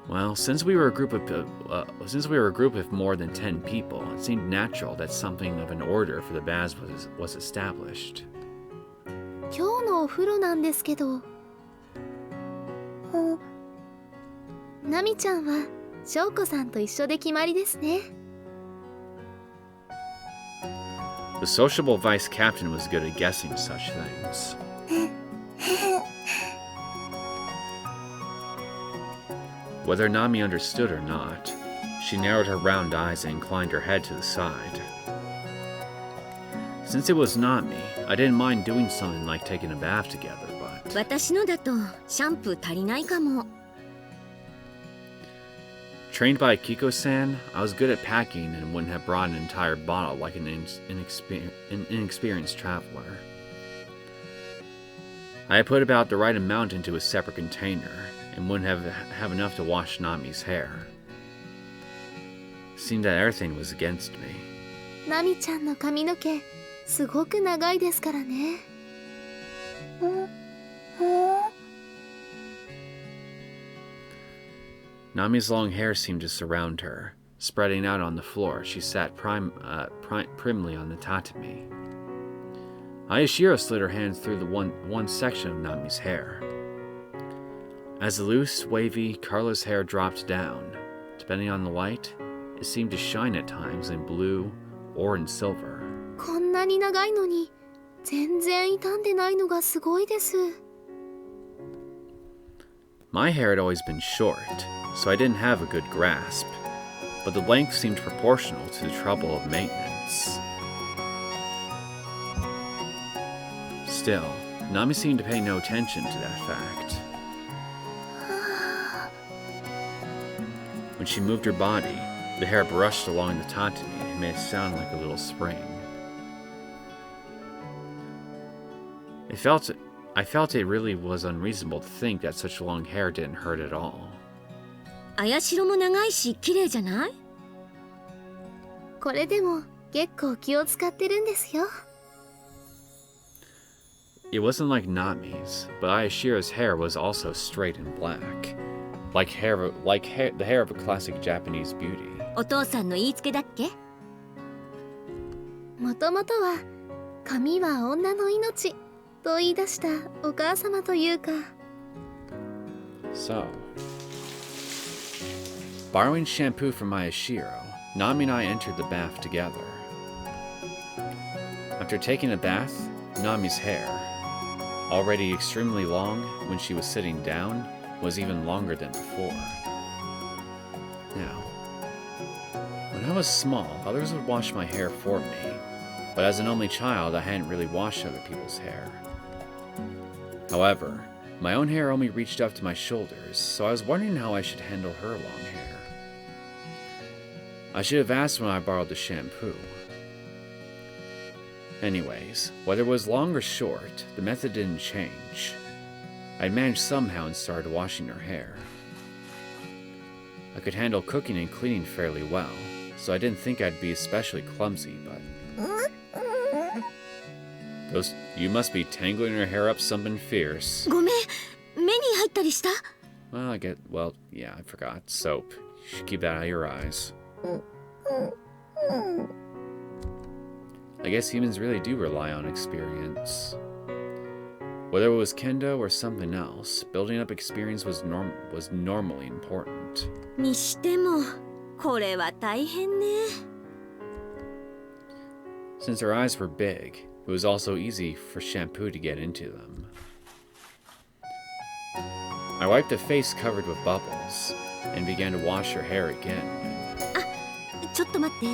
Well, since we were a group of more than 10 people, it seemed natural that something of an order for the baths was established. 今日のお風呂なんですけど。ナミちゃんは翔子さんと一緒で決まりですね。The sociable vice captain was good at guessing such things. Whether Nami understood or not, she narrowed her round eyes and inclined her head to the side. Since it was Nami, I didn't mind doing something like taking a bath together, but... 私のだとシャンプー足りないかも。Trained by Kiko-san, I was good at packing and wouldn't have brought an entire bottle like an inexperienced traveler. I had put about the right amount into a separate container, and wouldn't have enough to wash Nami's hair. Seemed that everything was against me. ナミちゃんの髪の毛すごく長いですからね。Nami's long hair seemed to surround her. Spreading out on the floor, she sat primly on the tatami. Aoi Shiro slid her hands through the one section of Nami's hair. As the loose, wavy, curless hair dropped down, depending on the light, it seemed to shine at times in blue or in silver. こんなに長いのに全然傷んでないのがすごいです。My hair had always been short, so I didn't have a good grasp, but the length seemed proportional to the trouble of maintenance. Still, Nami seemed to pay no attention to that fact. When she moved her body, the hair brushed along the tatami and made it sound like a little spring. I felt it really was unreasonable to think that such long hair didn't hurt at all. 綾代も長いし綺麗じゃない？これでも結構気を使ってるんですよ。It wasn't like Nami's, but Ayashiro's hair was also straight and black, like the hair of a classic Japanese beauty. お父さんの言いつけだっけ？もともとは髪は女の命と言い出したお母様というか。So, borrowing shampoo from Aoi Shiro, Nami and I entered the bath together. After taking a bath, Nami's hair, already extremely long when she was sitting down, was even longer than before. Now, when I was small, others would wash my hair for me, but as an only child, I hadn't really washed other people's hair. However, my own hair only reached up to my shoulders, so I was wondering how I should handle her long hair. I should have asked when I borrowed the shampoo. Anyways, whether it was long or short, the method didn't change. I'd managed somehow and started washing her hair. I could handle cooking and cleaning fairly well, so I didn't think I'd be especially clumsy, but... You must be tangling her hair up something fierce. ごめん、目に入ったりした？ Well, yeah, I forgot. Soap. You should keep that out of your eyes. I guess humans really do rely on experience. Whether it was kendo or something else, building up experience was normally important. にしても、これは大変ね。Since her eyes were big, it was also easy for shampoo to get into them. I wiped a face covered with bubbles and began to wash her hair again. ちょっと待って。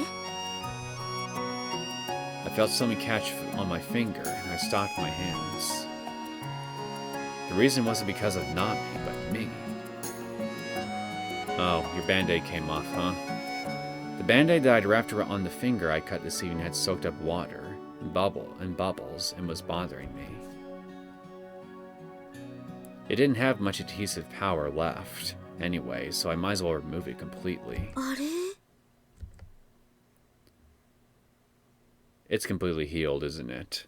I felt something catch on my finger and I stopped my hands. The reason wasn't because of Nami, but me. Oh, your band-aid came off, huh? The band-aid that I'd wrapped on the finger I cut this evening had soaked up water and bubbles and was bothering me. It didn't have much adhesive power left anyway, so I might as well remove it completely. あれ It's completely healed, isn't it?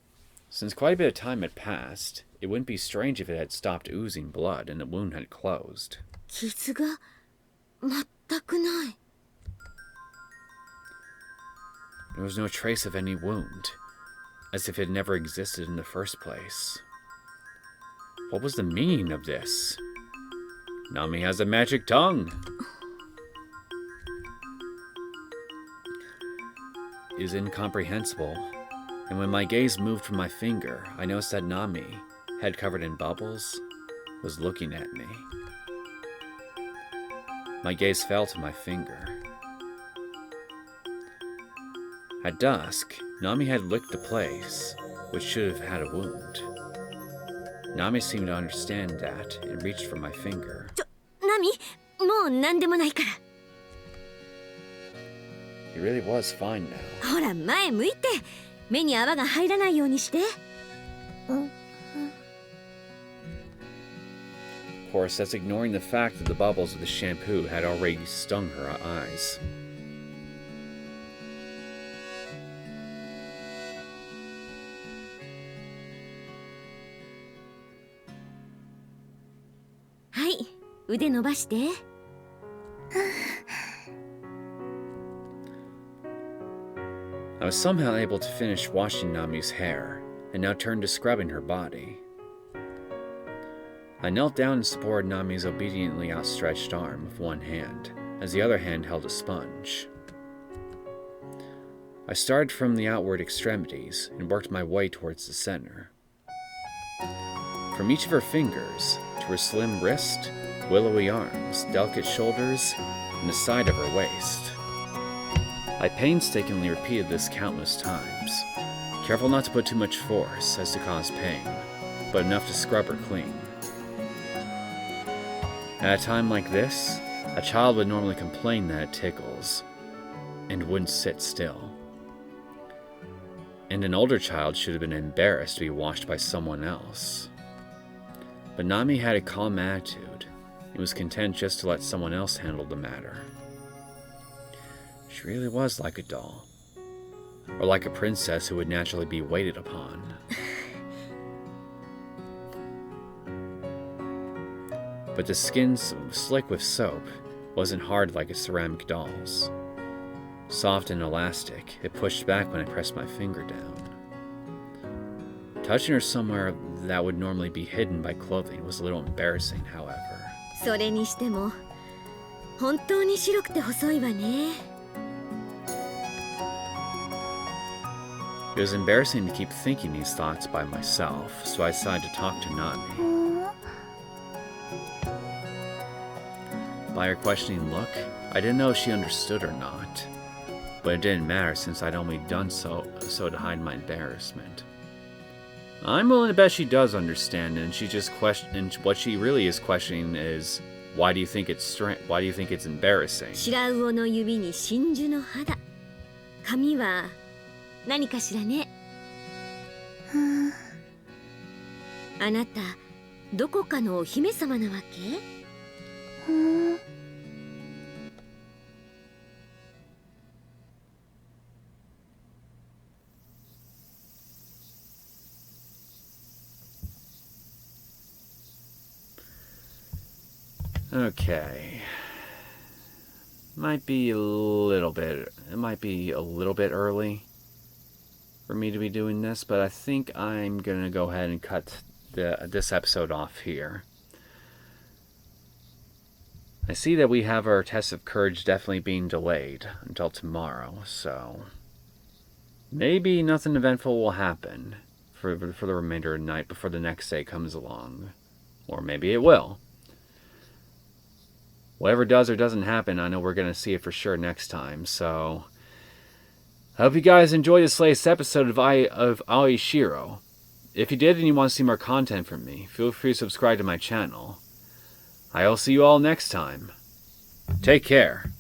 Since quite a bit of time had passed, it wouldn't be strange if it had stopped oozing blood and the wound had closed. 傷が全くない。 There was no trace of any wound, as if it never existed in the first place. What was the meaning of this? Nami has a magic tongue! It is incomprehensible, and when my gaze moved from my finger, I noticed that Nami, head covered in bubbles, was looking at me. My gaze fell to my finger. At dusk, Nami had licked the place, which should have had a wound. Nami seemed to understand that and reached for my finger. ナミ、もう何でもないから。 He really was fine now. ほら、前向いて。目に泡が入らないようにして。Of course, that's ignoring the fact that the bubbles of the shampoo had already stung her eyes. Hi, 腕伸ばして。 I was somehow able to finish washing Nami's hair, and now turned to scrubbing her body. I knelt down and supported Nami's obediently outstretched arm with one hand, as the other hand held a sponge. I started from the outward extremities and worked my way towards the center. From each of her fingers, to her slim wrist, willowy arms, delicate shoulders, and the side of her waist. I painstakingly repeated this countless times, careful not to put too much force as to cause pain, but enough to scrub her clean. At a time like this, a child would normally complain that it tickles, and wouldn't sit still. And an older child should have been embarrassed to be washed by someone else. But Nami had a calm attitude, and was content just to let someone else handle the matter. She really was like a doll, or like a princess who would naturally be waited upon. But the skin, slick with soap, wasn't hard like a ceramic doll's. Soft and elastic, it pushed back when I pressed my finger down. Touching her somewhere that would normally be hidden by clothing was a little embarrassing, however. それにしても、本当に白くて細いわね。 It was embarrassing to keep thinking these thoughts by myself, so I decided to talk to Nami. By her questioning look, I didn't know if she understood or not. But it didn't matter since I'd only done so to hide my embarrassment. I'm willing to bet she does understand, and what she really is questioning is, why do you think it's embarrassing? 白魚の指に真珠の肌。髪は何かしらね。あなた、どこかのお姫様なわけ？ Okay. It might be a little bit early for me to be doing this, but I think I'm gonna go ahead and cut this episode off here. I see that we have our test of courage definitely being delayed until tomorrow, so maybe nothing eventful will happen for the remainder of the night before the next day comes along. Or maybe it will. Whatever does or doesn't happen, I know we're going to see it for sure next time, so I hope you guys enjoyed this latest episode of Aoi Shiro. If you did and you want to see more content from me, feel free to subscribe to my channel. I'll see you all next time. Take care.